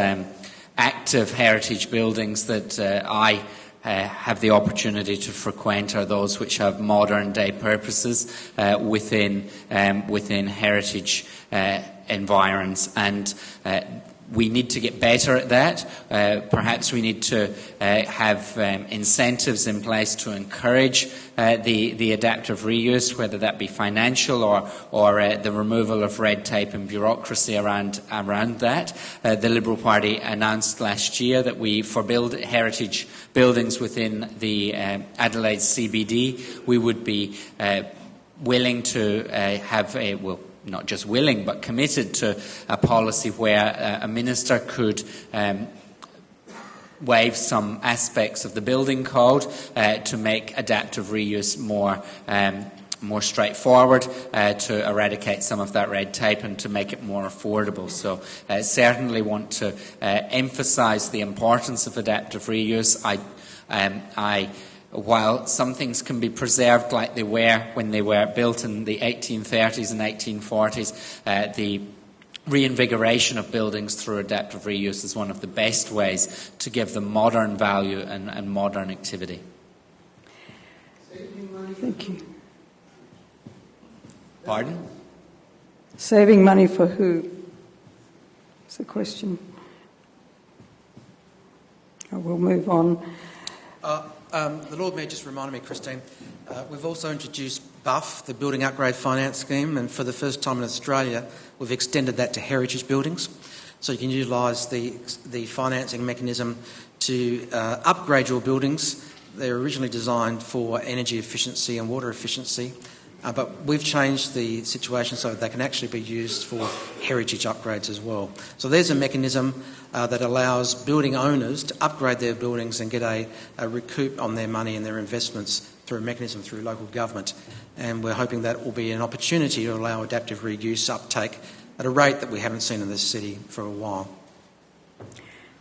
active heritage buildings that I have the opportunity to frequent are those which have modern day purposes within heritage environs, and we need to get better at that. Perhaps we need to have incentives in place to encourage the adaptive reuse, whether that be financial or the removal of red tape and bureaucracy around that. The Liberal Party announced last year that for heritage buildings within the Adelaide CBD, we would be willing to have not just willing, but committed to a policy where a minister could waive some aspects of the building code to make adaptive reuse more straightforward, to eradicate some of that red tape and to make it more affordable. So certainly want to emphasise the importance of adaptive reuse. While some things can be preserved like they were when they were built in the 1830s and 1840s, the reinvigoration of buildings through adaptive reuse is one of the best ways to give them modern value and modern activity. Thank you. Pardon? Saving money for who? That's the question. We'll move on. The Lord Mayor just reminded me, Christine, we've also introduced BUF, the Building Upgrade Finance Scheme, and for the first time in Australia we've extended that to heritage buildings. So you can utilise the financing mechanism to upgrade your buildings. They're originally designed for energy efficiency and water efficiency, but we've changed the situation so that they can actually be used for heritage upgrades as well. So there's a mechanism that allows building owners to upgrade their buildings and get a recoup on their money and their investments through a mechanism through local government. And we're hoping that will be an opportunity to allow adaptive reuse uptake at a rate that we haven't seen in this city for a while.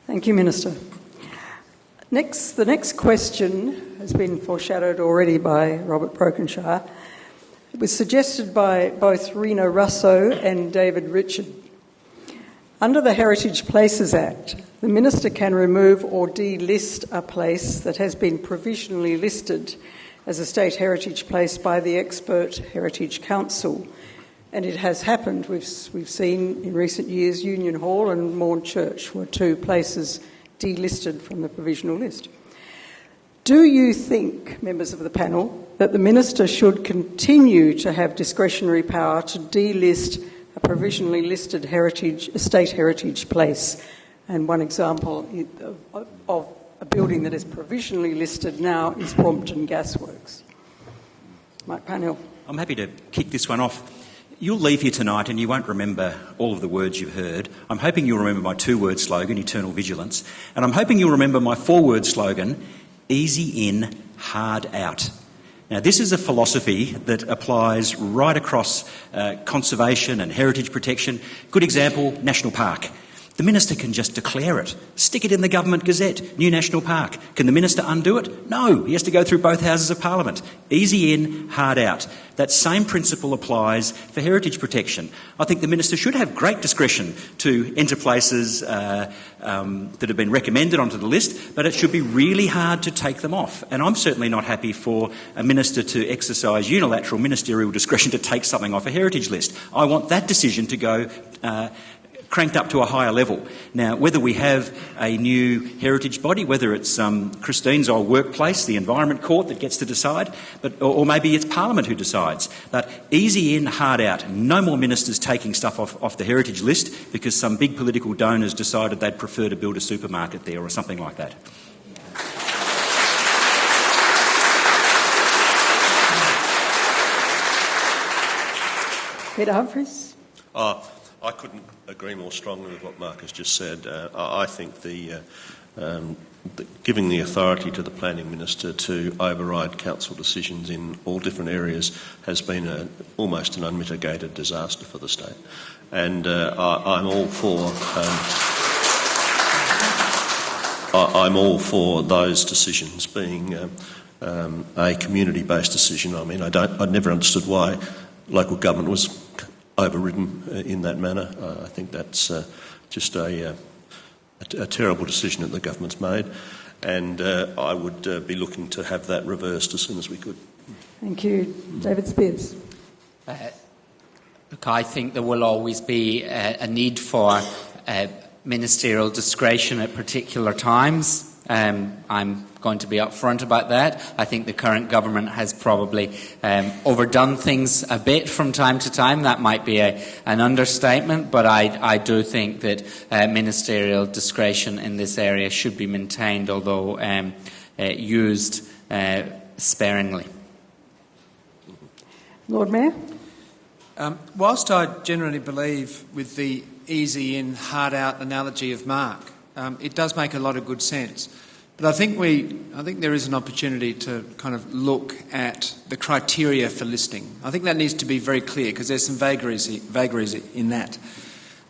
Thank you, Minister. The next question has been foreshadowed already by Robert Brokenshire. It was suggested by both Rena Russo and David Richard. Under the Heritage Places Act, the Minister can remove or delist a place that has been provisionally listed as a state heritage place by the Expert Heritage Council. And it has happened. We've seen in recent years Union Hall and Morn Church were two places delisted from the provisional list. Do you think, members of the panel, that the Minister should continue to have discretionary power to delist a provisionally listed state heritage place And one example of a building that is provisionally listed now is Brompton Gasworks. Mike Parnell. I'm happy to kick this one off. You'll leave here tonight and you won't remember all of the words you've heard. I'm hoping you'll remember my 2-word slogan, eternal vigilance. And I'm hoping you'll remember my 4-word slogan, easy in, hard out. Now, this is a philosophy that applies right across conservation and heritage protection. Good example, National Park. The Minister can just declare it, stick it in the Government Gazette, new National Park. Can the Minister undo it? No, he has to go through both Houses of Parliament. Easy in, hard out. That same principle applies for heritage protection. I think the Minister should have great discretion to enter places that have been recommended onto the list, but it should be really hard to take them off. And I'm certainly not happy for a Minister to exercise unilateral ministerial discretion to take something off a heritage list. I want that decision to go cranked up to a higher level. Now, whether we have a new heritage body, whether it's Christine's old workplace, the Environment Court that gets to decide, or maybe it's Parliament who decides. But easy in, hard out. No more ministers taking stuff off the heritage list because some big political donors decided they'd prefer to build a supermarket there or something like that. Peter Humphries. I couldn't agree more strongly with what Mark has just said. I think giving the authority to the Planning Minister to override council decisions in all different areas has been almost an unmitigated disaster for the state. And I'm all for those decisions being a community-based decision. I mean, I'd never understood why local government was overridden in that manner. I think that's just a terrible decision that the government's made, and I would be looking to have that reversed as soon as we could. Thank you. David Speirs. Look, I think there will always be a need for ministerial discretion at particular times. I'm going to be upfront about that. I think the current government has probably overdone things a bit from time to time. That might be an understatement, but I do think that ministerial discretion in this area should be maintained, although used sparingly. Lord Mayor. Whilst I generally believe with the easy in, hard out analogy of Mark, it does make a lot of good sense. But I think there is an opportunity to kind of look at the criteria for listing. I think that needs to be very clear because there's some vagaries in that.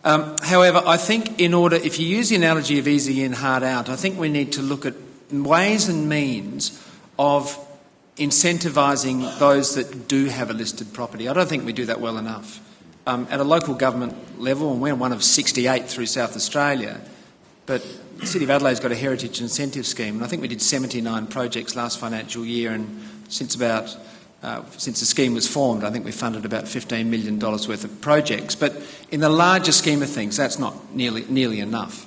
However, I think if you use the analogy of easy in, hard out, I think we need to look at ways and means of incentivising those that do have a listed property. I don't think we do that well enough. At a local government level, and we're one of 68 through South Australia, but the City of Adelaide's got a heritage incentive scheme, and I think we did 79 projects last financial year, and since the scheme was formed, I think we funded about $15 million worth of projects. But in the larger scheme of things, that's not nearly enough.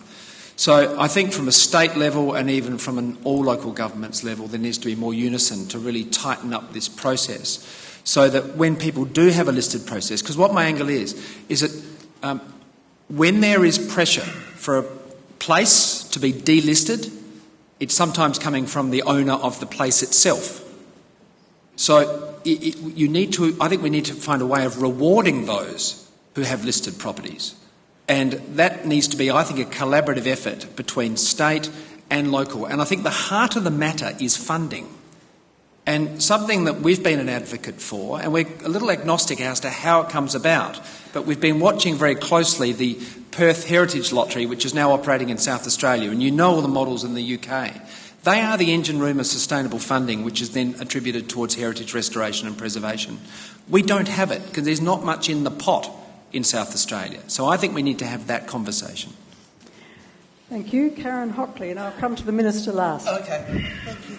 So I think from a state level and even from an all local governments level, there needs to be more unison to really tighten up this process so that when people do have a listed process, because what my angle is that when there is pressure for a place to be delisted, it's sometimes coming from the owner of the place itself. So I think we need to find a way of rewarding those who have listed properties. And that needs to be, I think, a collaborative effort between state and local. And I think the heart of the matter is funding. And something that we've been an advocate for, and we're a little agnostic as to how it comes about, but we've been watching very closely the Perth Heritage Lottery, which is now operating in South Australia, and you know all the models in the UK. They are the engine room of sustainable funding, which is then attributed towards heritage restoration and preservation. We don't have it, because there's not much in the pot in South Australia. So I think we need to have that conversation. Thank you. Karen Hockley, and I'll come to the Minister last. Okay. Thank you.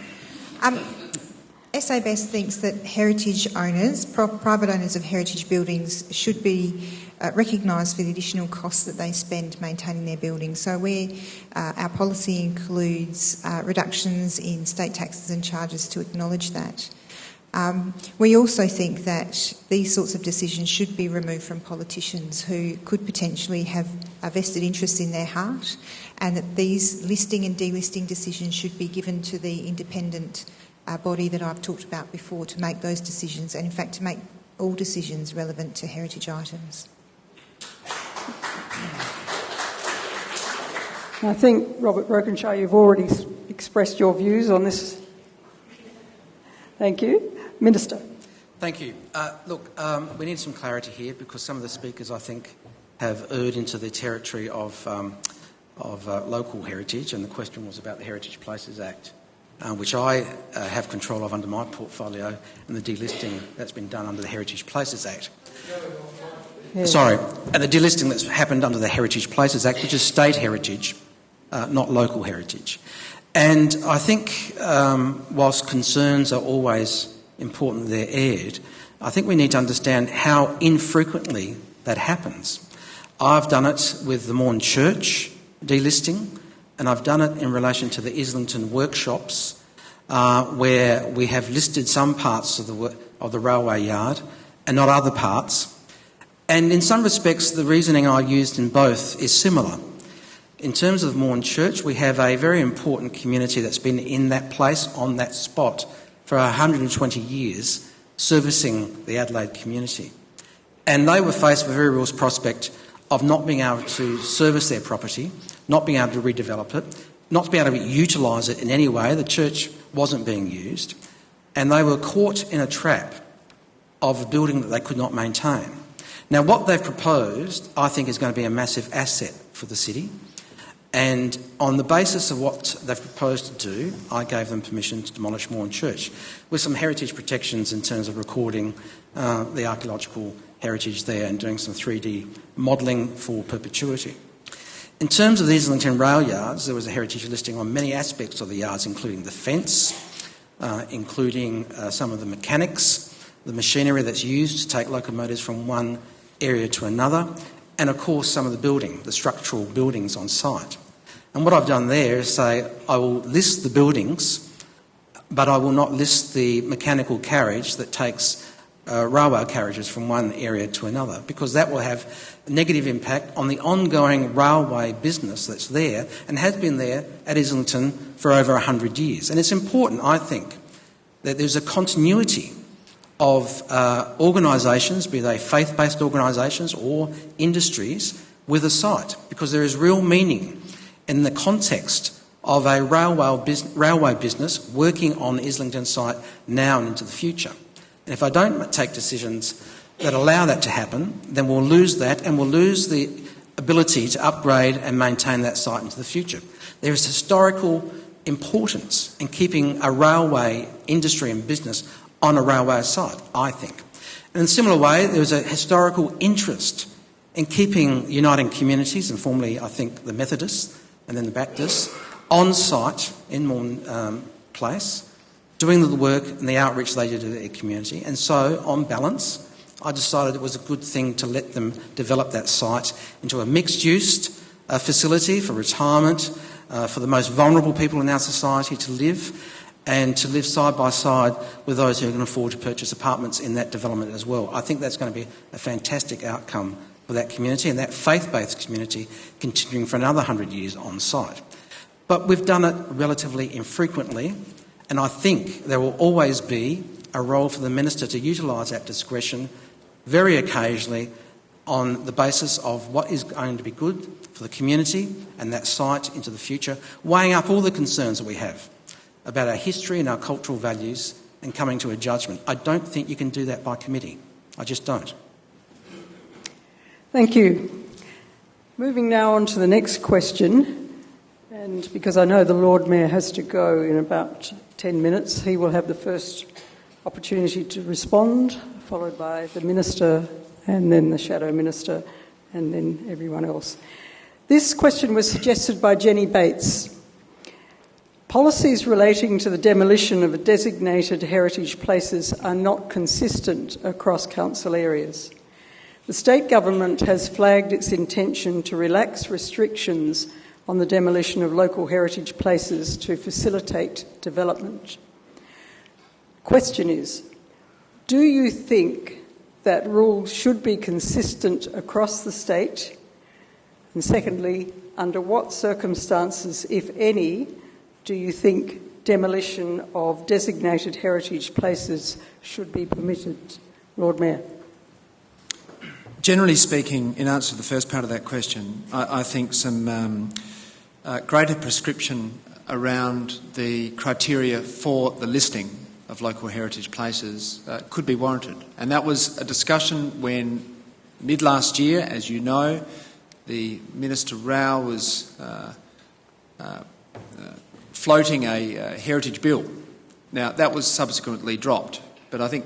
SA Best thinks that heritage owners, private owners of heritage buildings, should be recognised for the additional costs that they spend maintaining their buildings. So our policy includes reductions in state taxes and charges to acknowledge that. We also think that these sorts of decisions should be removed from politicians who could potentially have a vested interest in their heart, and that these listing and delisting decisions should be given to the independent body that I've talked about before to make those decisions, and in fact to make all decisions relevant to heritage items. I think, Robert Brokenshire, you've already expressed your views on this. Thank you. Minister. Thank you. We need some clarity here because some of the speakers, I think, have erred into the territory of local heritage, and the question was about the Heritage Places Act, which I have control of under my portfolio, and the delisting that's been done under the Heritage Places Act. Sorry, and the delisting that's happened under the Heritage Places Act, which is state heritage, not local heritage. And I think whilst concerns are always important they're aired, I think we need to understand how infrequently that happens. I've done it with the Morn Church delisting, and I've done it in relation to the Islington workshops, where we have listed some parts of the railway yard and not other parts. And in some respects, the reasoning I used in both is similar. In terms of Morn Church, we have a very important community that's been in that place, on that spot, for 120 years, servicing the Adelaide community. And they were faced with a very real prospect of not being able to service their property, not being able to redevelop it, not being able to utilise it in any way. The church wasn't being used. And they were caught in a trap of a building that they could not maintain. Now, what they've proposed, I think, is going to be a massive asset for the city. And on the basis of what they've proposed to do, I gave them permission to demolish Morn Church, with some heritage protections in terms of recording the archaeological heritage there and doing some 3D modelling for perpetuity. In terms of the Islington rail yards, there was a heritage listing on many aspects of the yards, including the fence, including some of the mechanics, the machinery that's used to take locomotives from one area to another, and of course some of the building, the structural buildings on site. And what I've done there is say I will list the buildings, but I will not list the mechanical carriage that takes railway carriages from one area to another, because that will have a negative impact on the ongoing railway business that's there and has been there at Islington for over 100 years. And it's important, I think, that there's a continuity of organisations, be they faith-based organisations or industries, with a site, because there is real meaning in the context of a railway business working on the Islington site now and into the future. And if I don't take decisions that allow that to happen, then we'll lose that, and we'll lose the ability to upgrade and maintain that site into the future. There is historical importance in keeping a railway industry and business on a railway site, I think. And in a similar way, there was a historical interest in keeping uniting communities, and formerly, I think, the Methodists and then the Baptists, on site in Morn Place, doing the work and the outreach they did to their community. And so, on balance, I decided it was a good thing to let them develop that site into a mixed-use facility for retirement, for the most vulnerable people in our society to live, and to live side by side with those who can afford to purchase apartments in that development as well. I think that's going to be a fantastic outcome for that community and that faith-based community continuing for another 100 years on site. But we've done it relatively infrequently, and I think there will always be a role for the Minister to utilise that discretion very occasionally on the basis of what is going to be good for the community and that site into the future, weighing up all the concerns that we have about our history and our cultural values and coming to a judgment. I don't think you can do that by committee. I just don't. Thank you. Moving now on to the next question, and because I know the Lord Mayor has to go in about 10 minutes, he will have the first opportunity to respond, followed by the Minister and then the Shadow Minister and then everyone else. This question was suggested by Jenny Bates. Policies relating to the demolition of designated heritage places are not consistent across council areas. The state government has flagged its intention to relax restrictions on the demolition of local heritage places to facilitate development. Question is, Do you think that rules should be consistent across the state? And secondly, under what circumstances, if any, do you think demolition of designated heritage places should be permitted? Lord Mayor. Generally speaking, in answer to the first part of that question, I think some greater prescription around the criteria for the listing of local heritage places could be warranted. And that was a discussion when, mid-last year, as you know, the Minister Rao was floating a heritage bill. Now, that was subsequently dropped, but I think,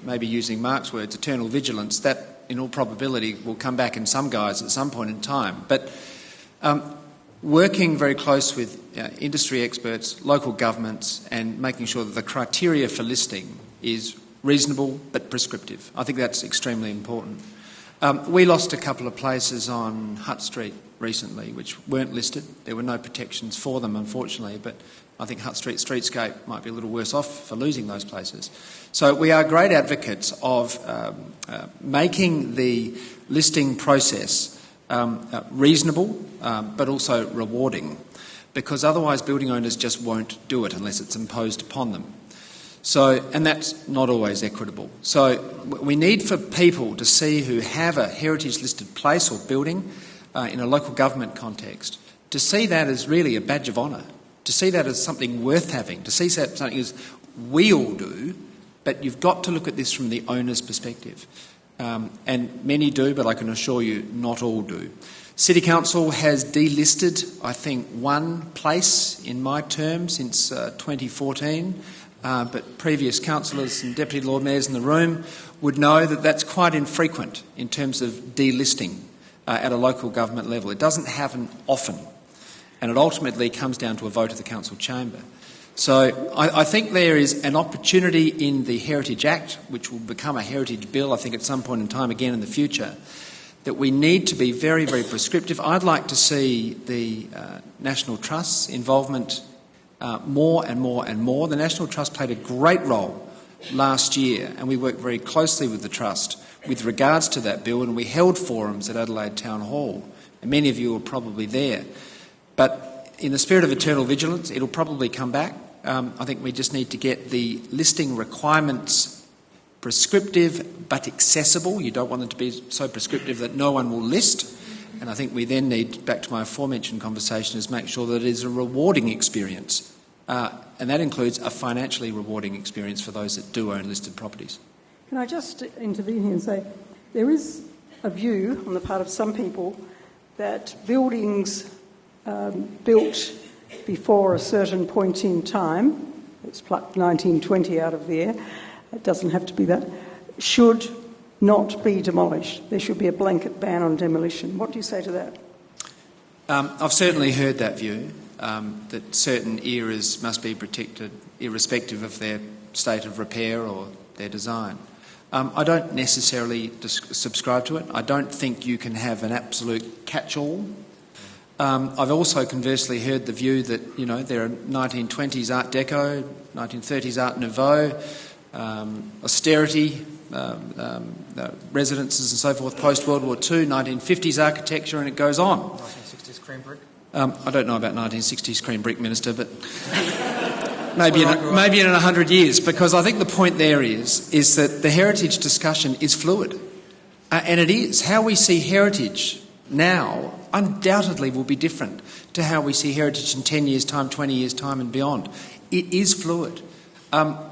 maybe using Mark's words, eternal vigilance, that in all probability will come back in some guise at some point in time. But working very close with industry experts, local governments, and making sure that the criteria for listing is reasonable but prescriptive. I think that's extremely important. We lost a couple of places on Hutt Street recently which weren't listed. There were no protections for them, unfortunately, but I think Hutt Street streetscape might be a little worse off for losing those places. So we are great advocates of making the listing process reasonable but also rewarding, because otherwise building owners just won't do it unless it's imposed upon them. So, and that's not always equitable. So we need for people to see who have a heritage listed place or building in a local government context, to see that as really a badge of honour, to see that as something worth having, to see that something as we all do, but you've got to look at this from the owner's perspective. And many do, but I can assure you not all do. City Council has delisted, I think, one place in my term since 2014, but previous councillors and deputy Lord Mayors in the room would know that that's quite infrequent in terms of delisting at a local government level. It doesn't happen often, and it ultimately comes down to a vote of the council chamber. So I think there is an opportunity in the Heritage Act, which will become a heritage bill, I think, at some point in time again in the future, that we need to be very, very prescriptive. I'd like to see the National Trust's involvement more and more and more. The National Trust played a great role last year, and we worked very closely with the Trust with regards to that bill, and we held forums at Adelaide Town Hall, and many of you were probably there. But in the spirit of eternal vigilance, it'll probably come back. I think we just need to get the listing requirements prescriptive but accessible. You don't want them to be so prescriptive that no one will list. And I think we then need, back to my aforementioned conversation, is make sure that it is a rewarding experience. And that includes a financially rewarding experience for those that do own listed properties. Can I just intervene here and say there is a view on the part of some people that buildings built before a certain point in time, let's pluck 1920 out of the air, it doesn't have to be that, should not be demolished. There should be a blanket ban on demolition. What do you say to that? I've certainly heard that view, that certain eras must be protected irrespective of their state of repair or their design. I don't necessarily subscribe to it. I don't think you can have an absolute catch-all. I've also conversely heard the view that, there are 1920s Art Deco, 1930s Art Nouveau, austerity, residences and so forth post-World War II, 1950s architecture, and it goes on. 1960s cream brick? I don't know about 1960s cream brick, Minister, but maybe in 100 years, because I think the point there is that the heritage discussion is fluid. And it is. How we see heritage now undoubtedly will be different to how we see heritage in 10 years' time, 20 years' time and beyond. It is fluid.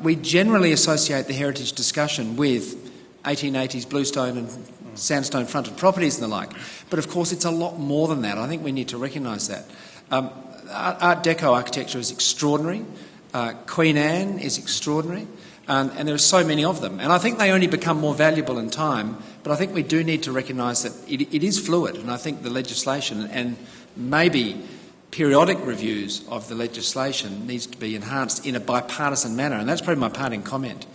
We generally associate the heritage discussion with 1880s bluestone and sandstone fronted properties and the like, but of course it's a lot more than that. I think we need to recognise that. Art Deco architecture is extraordinary. Queen Anne is extraordinary. And there are so many of them. And I think they only become more valuable in time, but I think we do need to recognise that it is fluid, and I think the legislation and maybe periodic reviews of the legislation needs to be enhanced in a bipartisan manner. And that's probably my parting comment,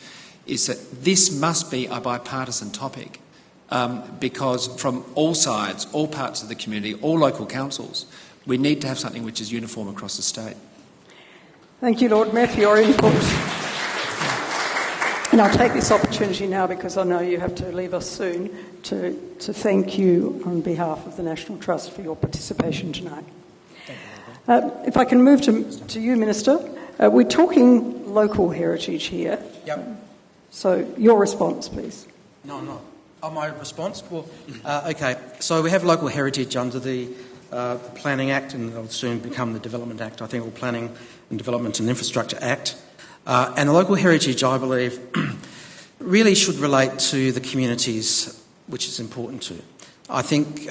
is that this must be a bipartisan topic because from all sides, all parts of the community, all local councils, we need to have something which is uniform across the state. Thank you, Lord Mayor, for your input. And I'll take this opportunity now, because I know you have to leave us soon, to thank you on behalf of the National Trust for your participation tonight. If I can move to you, Minister. We're talking local heritage here. Yep. So your response, please. No. Oh, my response? Well, okay. So we have local heritage under the Planning Act, and it'll soon become the Development Act, I think, or Planning and Development and Infrastructure Act. And the local heritage, I believe, really should relate to the communities which it's important to. I think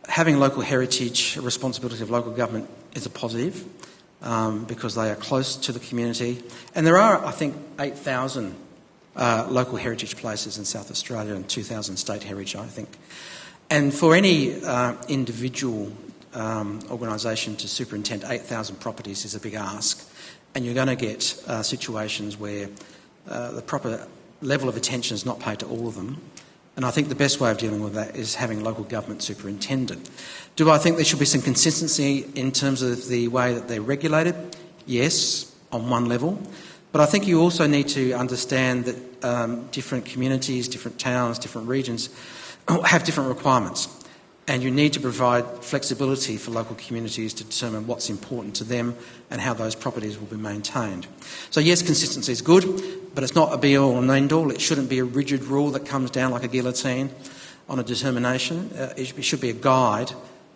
having local heritage, responsibility of local government, is a positive because they are close to the community. And there are, I think, 8,000 local heritage places in South Australia and 2,000 state heritage, I think. And for any individual organisation to superintend 8,000 properties is a big ask. And you're going to get situations where the proper level of attention is not paid to all of them. And I think the best way of dealing with that is having local government superintendent. Do I think there should be some consistency in terms of the way that they're regulated? Yes, on one level. But I think you also need to understand that different communities, different towns, different regions have different requirements. And you need to provide flexibility for local communities to determine what's important to them and how those properties will be maintained. So yes, consistency is good, but it's not a be-all and end-all. It shouldn't be a rigid rule that comes down like a guillotine on a determination. It should be a guide,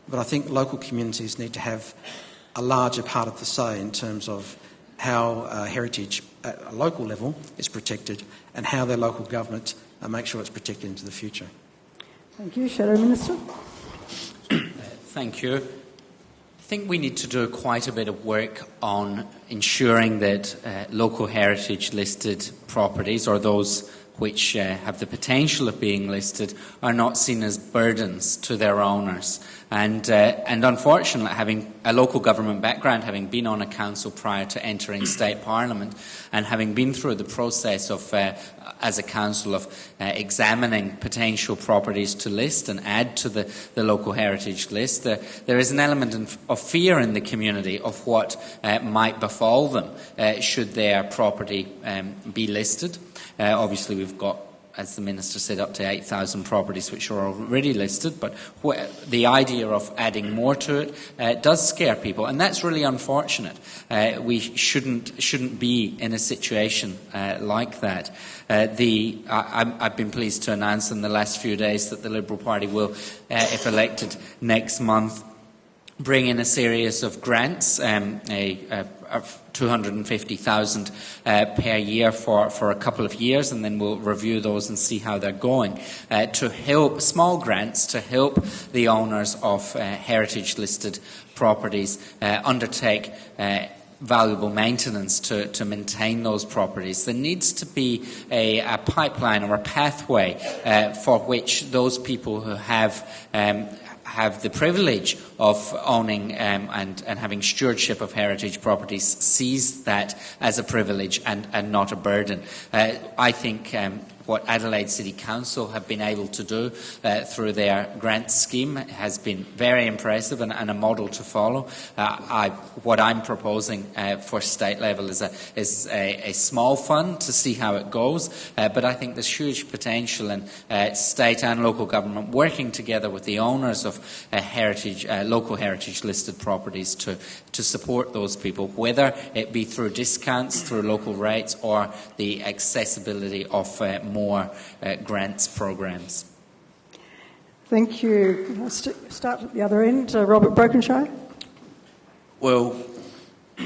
but I think local communities need to have a larger part of the say in terms of how heritage at a local level is protected and how their local government make sure it's protected into the future. Thank you. Shadow Minister. Thank you. I think we need to do quite a bit of work on ensuring that local heritage listed properties, or those which have the potential of being listed, are not seen as burdens to their owners. And unfortunately, having a local government background, having been on a council prior to entering state parliament, and having been through the process of, as a council, of examining potential properties to list and add to the local heritage list, there is an element of fear in the community of what might befall them should their property be listed. Obviously, we've got, as the Minister said, up to 8,000 properties which are already listed, but the idea of adding more to it does scare people, and that's really unfortunate. We shouldn't be in a situation like that. I've been pleased to announce in the last few days that the Liberal Party will, if elected next month, bring in a series of grants, of 250,000 per year for a couple of years, and then we'll review those and see how they're going, to help, small grants to help the owners of heritage listed properties undertake valuable maintenance to maintain those properties. There needs to be a pipeline or a pathway for which those people who have the privilege of owning and having stewardship of heritage properties sees that as a privilege and not a burden. I think what Adelaide City Council have been able to do through their grant scheme has been very impressive and a model to follow. What I'm proposing for state level is a small fund to see how it goes, but I think there's huge potential in state and local government working together with the owners of local heritage listed properties to support those people, whether it be through discounts, through local rates, or the accessibility of more grants programs. Thank you. I'll start at the other end. Robert Brokenshire. Well,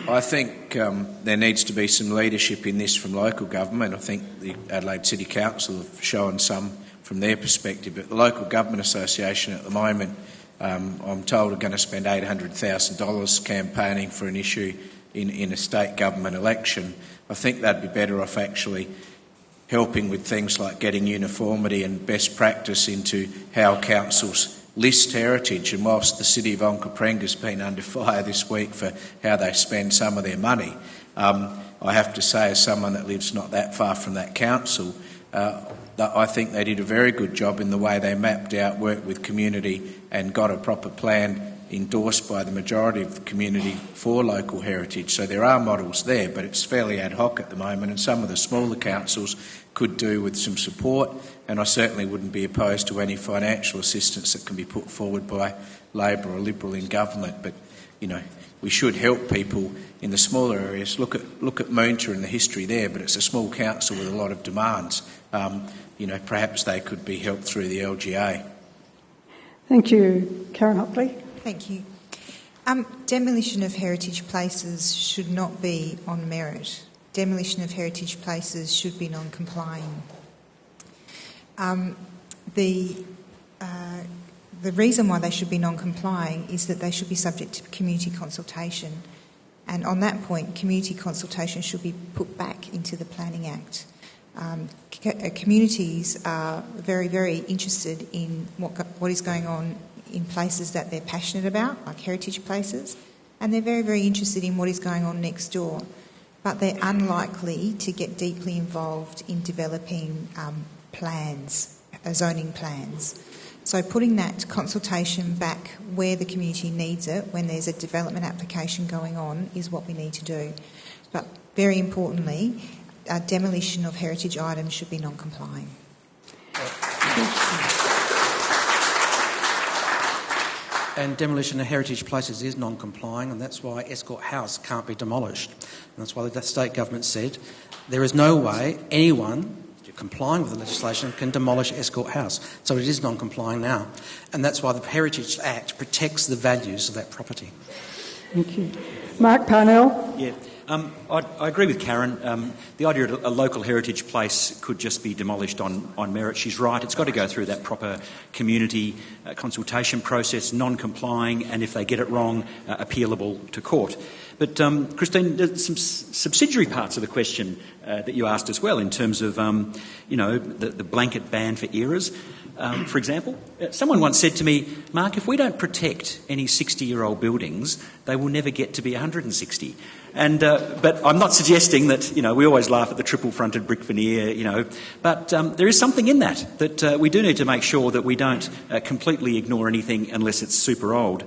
I think there needs to be some leadership in this from local government. I think the Adelaide City Council have shown some from their perspective, but the Local Government Association at the moment, I'm told, are going to spend $800,000 campaigning for an issue in a state government election. I think they'd be better off actually helping with things like getting uniformity and best practice into how councils list heritage. And whilst the city of Onkapreng has been under fire this week for how they spend some of their money, I have to say, as someone that lives not that far from that council, that I think they did a very good job in the way they mapped out, worked with community and got a proper plan endorsed by the majority of the community for local heritage. So there are models there, but it's fairly ad hoc at the moment, and some of the smaller councils could do with some support, and I certainly wouldn't be opposed to any financial assistance that can be put forward by Labor or Liberal in government. But, you know, we should help people in the smaller areas. Look at Moonta and the history there, but it's a small council with a lot of demands. You know, perhaps they could be helped through the LGA. Thank you. Karen Hockley. Thank you. Demolition of heritage places should not be on merit. Demolition of heritage places should be non-complying. The reason why they should be non-complying is that they should be subject to community consultation. And on that point, community consultation should be put back into the Planning Act. Communities are very, very interested in what is going on in places that they're passionate about, like heritage places, and they're very, very interested in what is going on next door. But they're unlikely to get deeply involved in developing plans, zoning plans. So putting that consultation back where the community needs it, when there's a development application going on, is what we need to do. But very importantly, demolition of heritage items should be non-complying. And demolition of heritage places is non-complying, and that's why Escort House can't be demolished. And that's why the state government said there is no way anyone complying with the legislation can demolish Escort House. So it is non-complying now. And that's why the Heritage Act protects the values of that property. Thank you. Mark Parnell. Yeah. I agree with Karen. The idea that a local heritage place could just be demolished on merit, she's right. It's got to go through that proper community consultation process, non-complying, and if they get it wrong, appealable to court. But, Christine, there's some subsidiary parts of the question that you asked as well in terms of, the blanket ban for eras. For example, someone once said to me, Mark, if we don't protect any 60-year-old buildings, they will never get to be 160. And but I'm not suggesting that, we always laugh at the triple-fronted brick veneer, but there is something in that we do need to make sure that we don't completely ignore anything unless it's super old.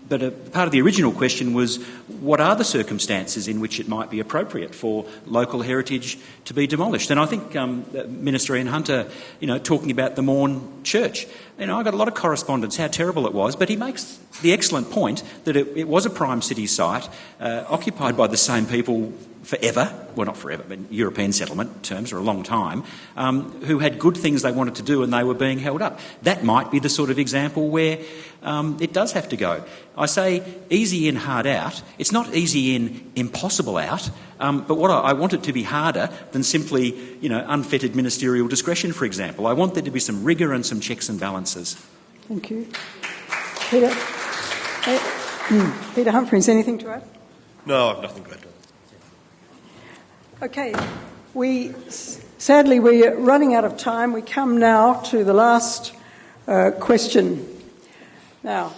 But part of the original question was, what are the circumstances in which it might be appropriate for local heritage to be demolished? And I think Minister Ian Hunter, talking about the Morn Church, I got a lot of correspondence how terrible it was, but he makes the excellent point that it was a prime city site, occupied by the same people forever, well not forever, but European settlement terms are a long time, who had good things they wanted to do and they were being held up. That might be the sort of example where it does have to go. I say easy in, hard out. It's not easy in, impossible out, but what I want it to be harder than simply, unfettered ministerial discretion, for example. I want there to be some rigour and some checks and balances. Thank you. Peter? Peter Humphries, anything to add? No, I've nothing to add. Okay, sadly we're running out of time. We come now to the last question. Now,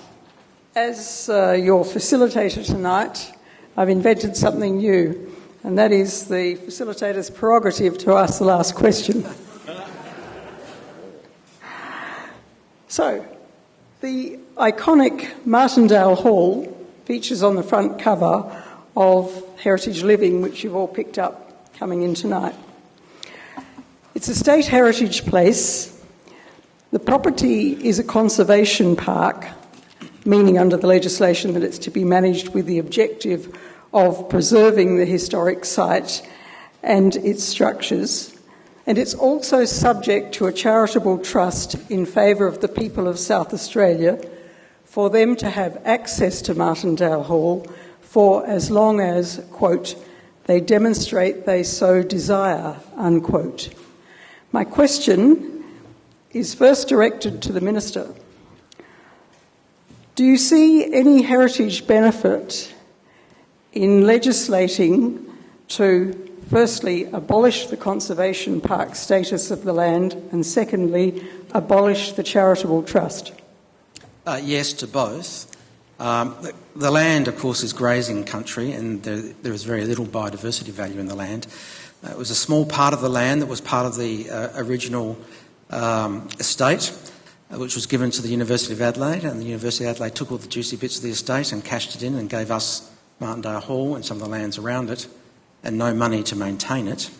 as your facilitator tonight, I've invented something new, and that is the facilitator's prerogative to ask the last question. So, the iconic Martindale Hall features on the front cover of Heritage Living, which you've all picked up coming in tonight. It's a state heritage place. The property is a conservation park, meaning under the legislation that it's to be managed with the objective of preserving the historic site and its structures. And it's also subject to a charitable trust in favour of the people of South Australia for them to have access to Martindale Hall for as long as, quote, they demonstrate they so desire, unquote. My question is first directed to the Minister. Do you see any heritage benefit in legislating to, firstly, abolish the conservation park status of the land, and secondly, abolish the charitable trust? Yes to both. The land, of course, is grazing country, and there is very little biodiversity value in the land. It was a small part of the land that was part of the original estate. which was given to the University of Adelaide, and the University of Adelaide took all the juicy bits of the estate and cashed it in and gave us Martindale Hall and some of the lands around it, and no money to maintain it.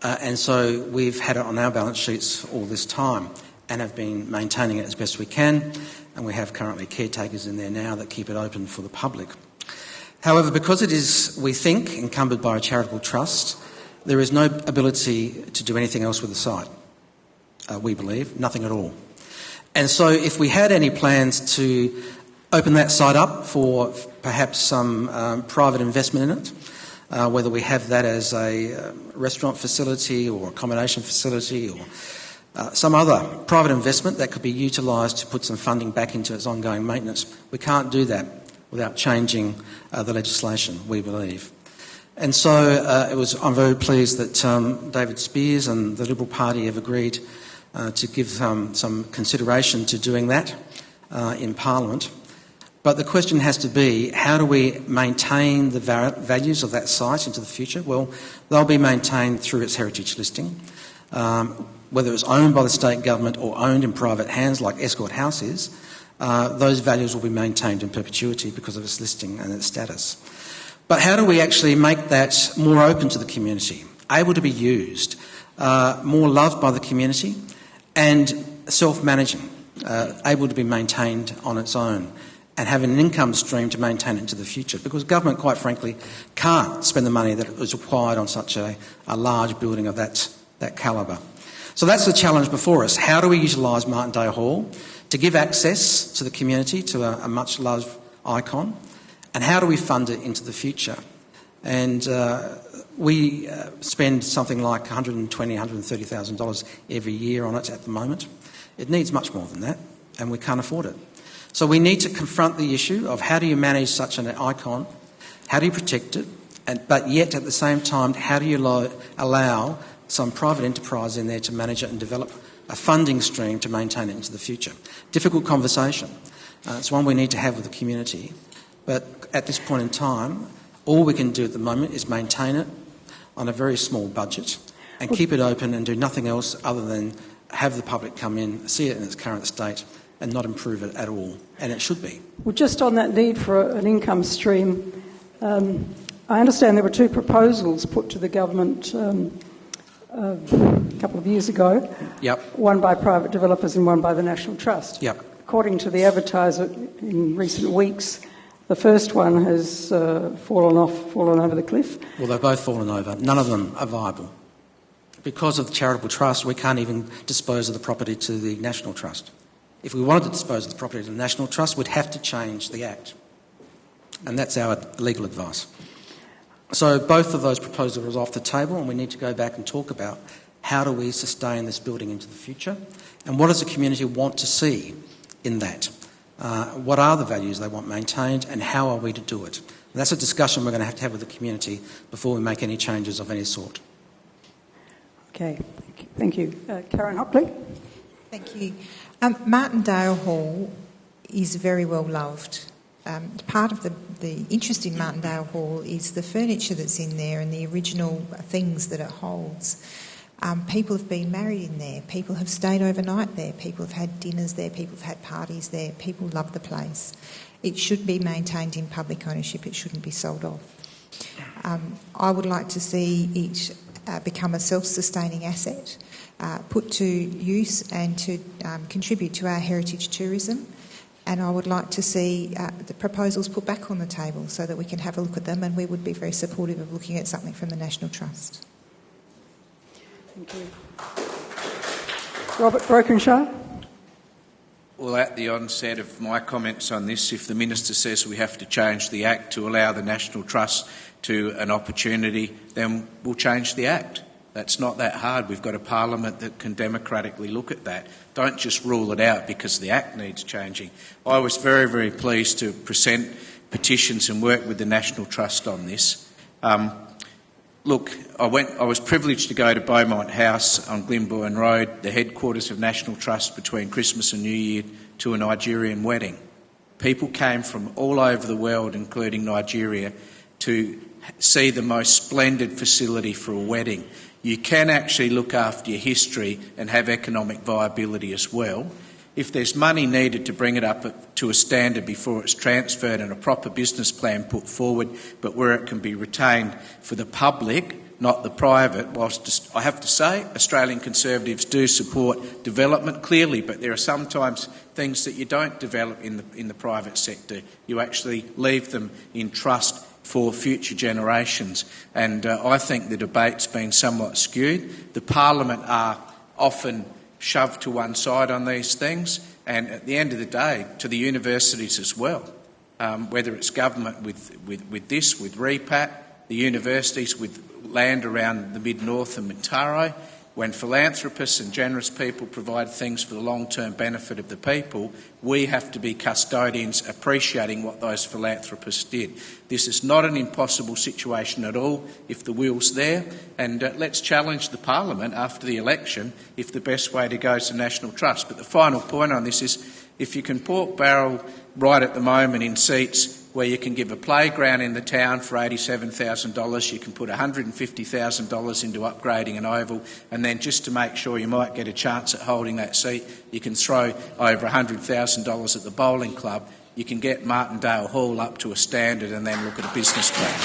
And so we've had it on our balance sheets all this time and have been maintaining it as best we can, and we have currently caretakers in there now that keep it open for the public. However, because it is, we think, encumbered by a charitable trust, there is no ability to do anything else with the site, we believe, nothing at all. And so if we had any plans to open that site up for perhaps some private investment in it, whether we have that as a restaurant facility or accommodation facility or some other private investment that could be utilised to put some funding back into its ongoing maintenance, we can't do that without changing the legislation, we believe. And so I'm very pleased that David Speirs and the Liberal Party have agreed to give some consideration to doing that in Parliament. But the question has to be, how do we maintain the values of that site into the future? Well, they'll be maintained through its heritage listing. Whether it's owned by the state government or owned in private hands like Escort House is, those values will be maintained in perpetuity because of its listing and its status. But how do we actually make that more open to the community, able to be used, more loved by the community, and self-managing, able to be maintained on its own, and have an income stream to maintain it into the future? Because government, quite frankly, can't spend the money that is required on such a large building of that calibre. So that's the challenge before us. How do we utilise Martindale Hall to give access to the community to a much-loved icon? And how do we fund it into the future? And we spend something like $120,000, $130,000 every year on it at the moment. It needs much more than that, and we can't afford it. So we need to confront the issue of how do you manage such an icon, how do you protect it, but yet at the same time, how do you allow some private enterprise in there to manage it and develop a funding stream to maintain it into the future? Difficult conversation. It's one we need to have with the community. But at this point in time, all we can do at the moment is maintain it on a very small budget and keep it open and do nothing else other than have the public come in, see it in its current state and not improve it at all. And it should be. Well, just on that need for an income stream, I understand there were two proposals put to the government a couple of years ago. Yep. One by private developers and one by the National Trust. Yep. According to the advertiser in recent weeks, the first one has fallen over the cliff. Well, they've both fallen over. None of them are viable. Because of the Charitable Trust, we can't even dispose of the property to the National Trust. If we wanted to dispose of the property to the National Trust, we'd have to change the Act. And that's our legal advice. So both of those proposals are off the table, and we need to go back and talk about how do we sustain this building into the future, and what does the community want to see in that? What are the values they want maintained, and how are we to do it? And that's a discussion we're going to have with the community before we make any changes of any sort. Okay, thank you. Karen Hockley. Thank you. Martindale Hall is very well loved. Part of the interest in Martindale Hall is the furniture that's in there and the original things that it holds. People have been married in there, people have stayed overnight there, people have had dinners there, people have had parties there, people love the place. It should be maintained in public ownership, it shouldn't be sold off. I would like to see it become a self-sustaining asset, put to use and to contribute to our heritage tourism. And I would like to see the proposals put back on the table so that we can have a look at them, and we would be very supportive of looking at something from the National Trust. Thank you. Robert Brokenshire. Well, at the onset of my comments on this, if the Minister says we have to change the Act to allow the National Trust to an opportunity, then we'll change the Act. That's not that hard. We've got a Parliament that can democratically look at that. Don't just rule it out because the Act needs changing. I was very, very pleased to present petitions and work with the National Trust on this. Look, I was privileged to go to Beaumont House on Glyndebourne Road, the headquarters of National Trust, between Christmas and New Year, to a Nigerian wedding. People came from all over the world, including Nigeria, to see the most splendid facility for a wedding. You can actually look after your history and have economic viability as well. If there's money needed to bring it up to a standard before it's transferred and a proper business plan put forward, but where it can be retained for the public, not the private, whilst I have to say Australian Conservatives do support development clearly, but there are sometimes things that you don't develop in the private sector. You actually leave them in trust for future generations. And I think the debate's been somewhat skewed. The Parliament are often shoved to one side on these things, and at the end of the day, to the universities as well, whether it's government with this, with REPAT, the universities with land around the mid-north and Mintaro. When philanthropists and generous people provide things for the long-term benefit of the people, we have to be custodians appreciating what those philanthropists did. This is not an impossible situation at all if the will's there, and let's challenge the Parliament after the election if the best way to go is the National Trust. But the final point on this is, if you can pork barrel right at the moment in seats where you can give a playground in the town for $87,000, you can put $150,000 into upgrading an oval, and then just to make sure you might get a chance at holding that seat, you can throw over $100,000 at the bowling club, you can get Martindale Hall up to a standard and then look at a business plan.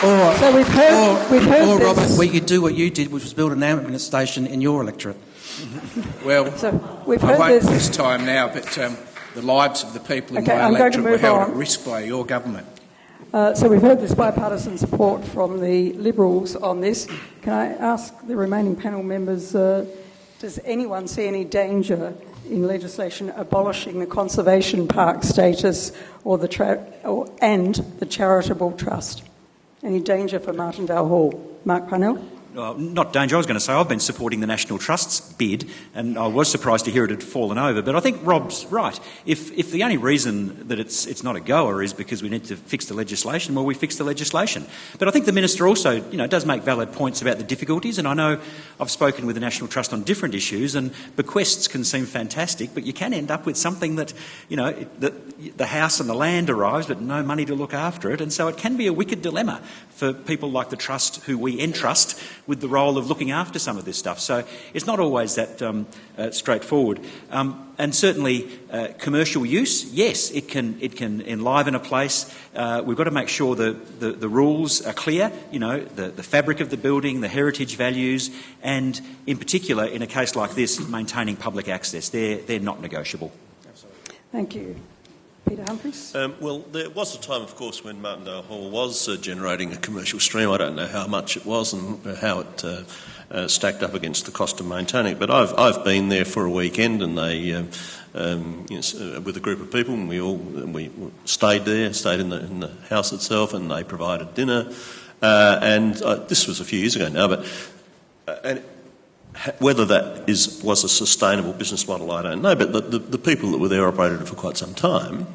So we've heard or this. Robert, we could do what you did, which was build an ambulance station in your electorate. Well, we've I heard won't this. this time now, but the lives of the people in my I'm going to electorate were move held on. at risk by your government. So we've heard this bipartisan support from the Liberals on this. Can I ask the remaining panel members, does anyone see any danger in legislation abolishing the conservation park status or and the charitable trust? Any danger for Martindale Hall? Mark Parnell? Not danger. I was going to say I've been supporting the National Trust's bid, and I was surprised to hear it had fallen over. But I think Rob's right. If the only reason that it's not a goer is because we need to fix the legislation, well, we fix the legislation. But I think the Minister also, does make valid points about the difficulties, and I know I've spoken with the National Trust on different issues, and bequests can seem fantastic, but you can end up with something that, the house and the land arrives, but no money to look after it, and so it can be a wicked dilemma for people like the Trust, who we entrust with the role of looking after some of this stuff. So it's not always that straightforward. And certainly commercial use, yes, it can enliven a place. We've got to make sure the rules are clear, the fabric of the building, the heritage values, and in particular, in a case like this, maintaining public access. They're not negotiable. Thank you. Peter Humphries? Well, there was a time, of course, when Martindale Hall was generating a commercial stream. I don't know how much it was and how it stacked up against the cost of maintaining it. But I've been there for a weekend, and they, with a group of people, and we stayed there, stayed in the house itself, and they provided dinner. And this was a few years ago now, but whether that was a sustainable business model, I don't know, but the people that were there operated it for quite some time.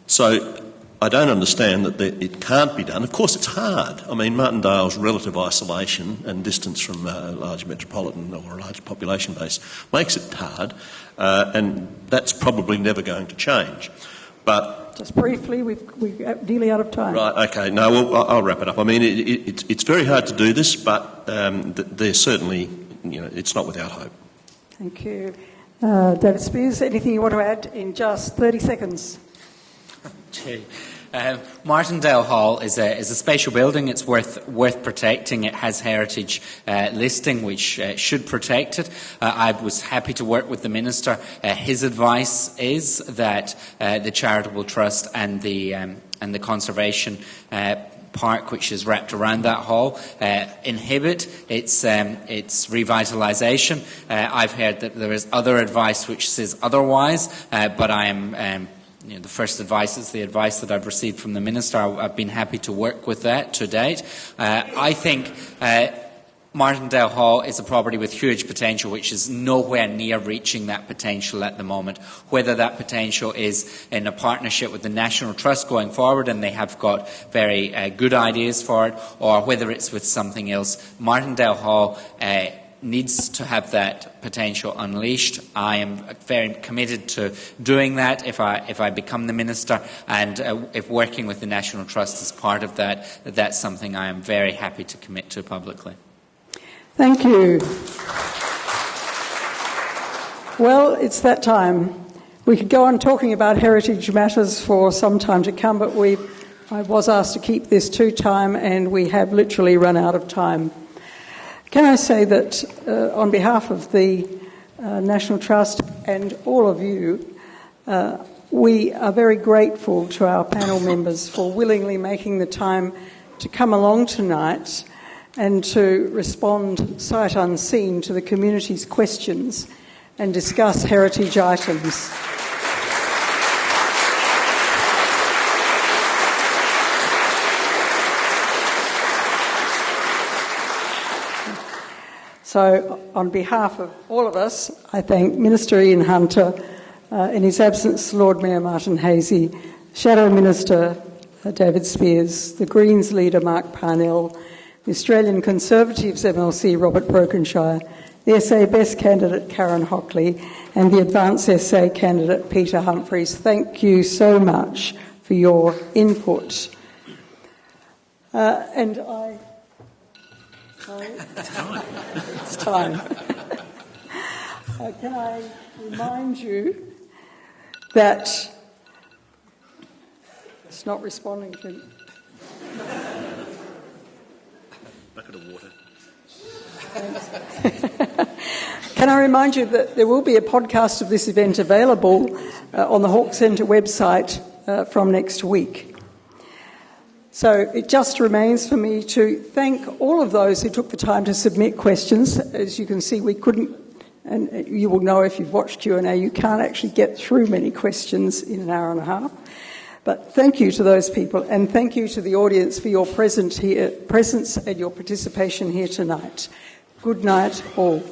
So I don't understand that it can't be done. Of course, it's hard. I mean, Martindale's relative isolation and distance from a large metropolitan or a large population base makes it hard, and that's probably never going to change. But just briefly, we're nearly out of time. Right, okay. No, well, I'll wrap it up. I mean, it's very hard to do this, but there's certainly, it's not without hope. Thank you. David Speirs, anything you want to add in just 30 seconds? Martindale Hall is a special building. It's worth protecting. It has heritage listing, which should protect it. I was happy to work with the Minister. His advice is that the Charitable Trust and the Conservation Park, which is wrapped around that hall, inhibit its revitalisation. I've heard that there is other advice which says otherwise, but I am the first advice is the advice that I've received from the Minister. I've been happy to work with that to date. I think Martindale Hall is a property with huge potential, which is nowhere near reaching that potential at the moment. Whether that potential is in a partnership with the National Trust going forward, and they have got very good ideas for it, or whether it's with something else, Martindale Hall needs to have that potential unleashed. I am very committed to doing that if I become the Minister, and if working with the National Trust is part of that, that's something I am very happy to commit to publicly. Thank you. Well, it's that time. We could go on talking about heritage matters for some time to come, but I was asked to keep this to time, and we have literally run out of time. Can I say that on behalf of the National Trust and all of you, we are very grateful to our panel members for willingly making the time to come along tonight and to respond sight unseen to the community's questions and discuss heritage items. So, on behalf of all of us, I thank Minister Ian Hunter, in his absence, Lord Mayor Martin Haese, Shadow Minister David Speirs, the Greens leader Mark Parnell, the Australian Conservatives MLC Robert Brokenshire, the SA Best candidate Karen Hockley, and the Advanced SA candidate Peter Humphries. Thank you so much for your input. It's time. Can I remind you that it's not responding to... Bucket of water. Can I remind you that there will be a podcast of this event available on the Hawke Centre website from next week. So it just remains for me to thank all of those who took the time to submit questions. As you can see, we couldn't, and you will know if you've watched Q&A, you can't actually get through many questions in an hour and a half. But thank you to those people, and thank you to the audience for your presence and your participation here tonight. Good night, all.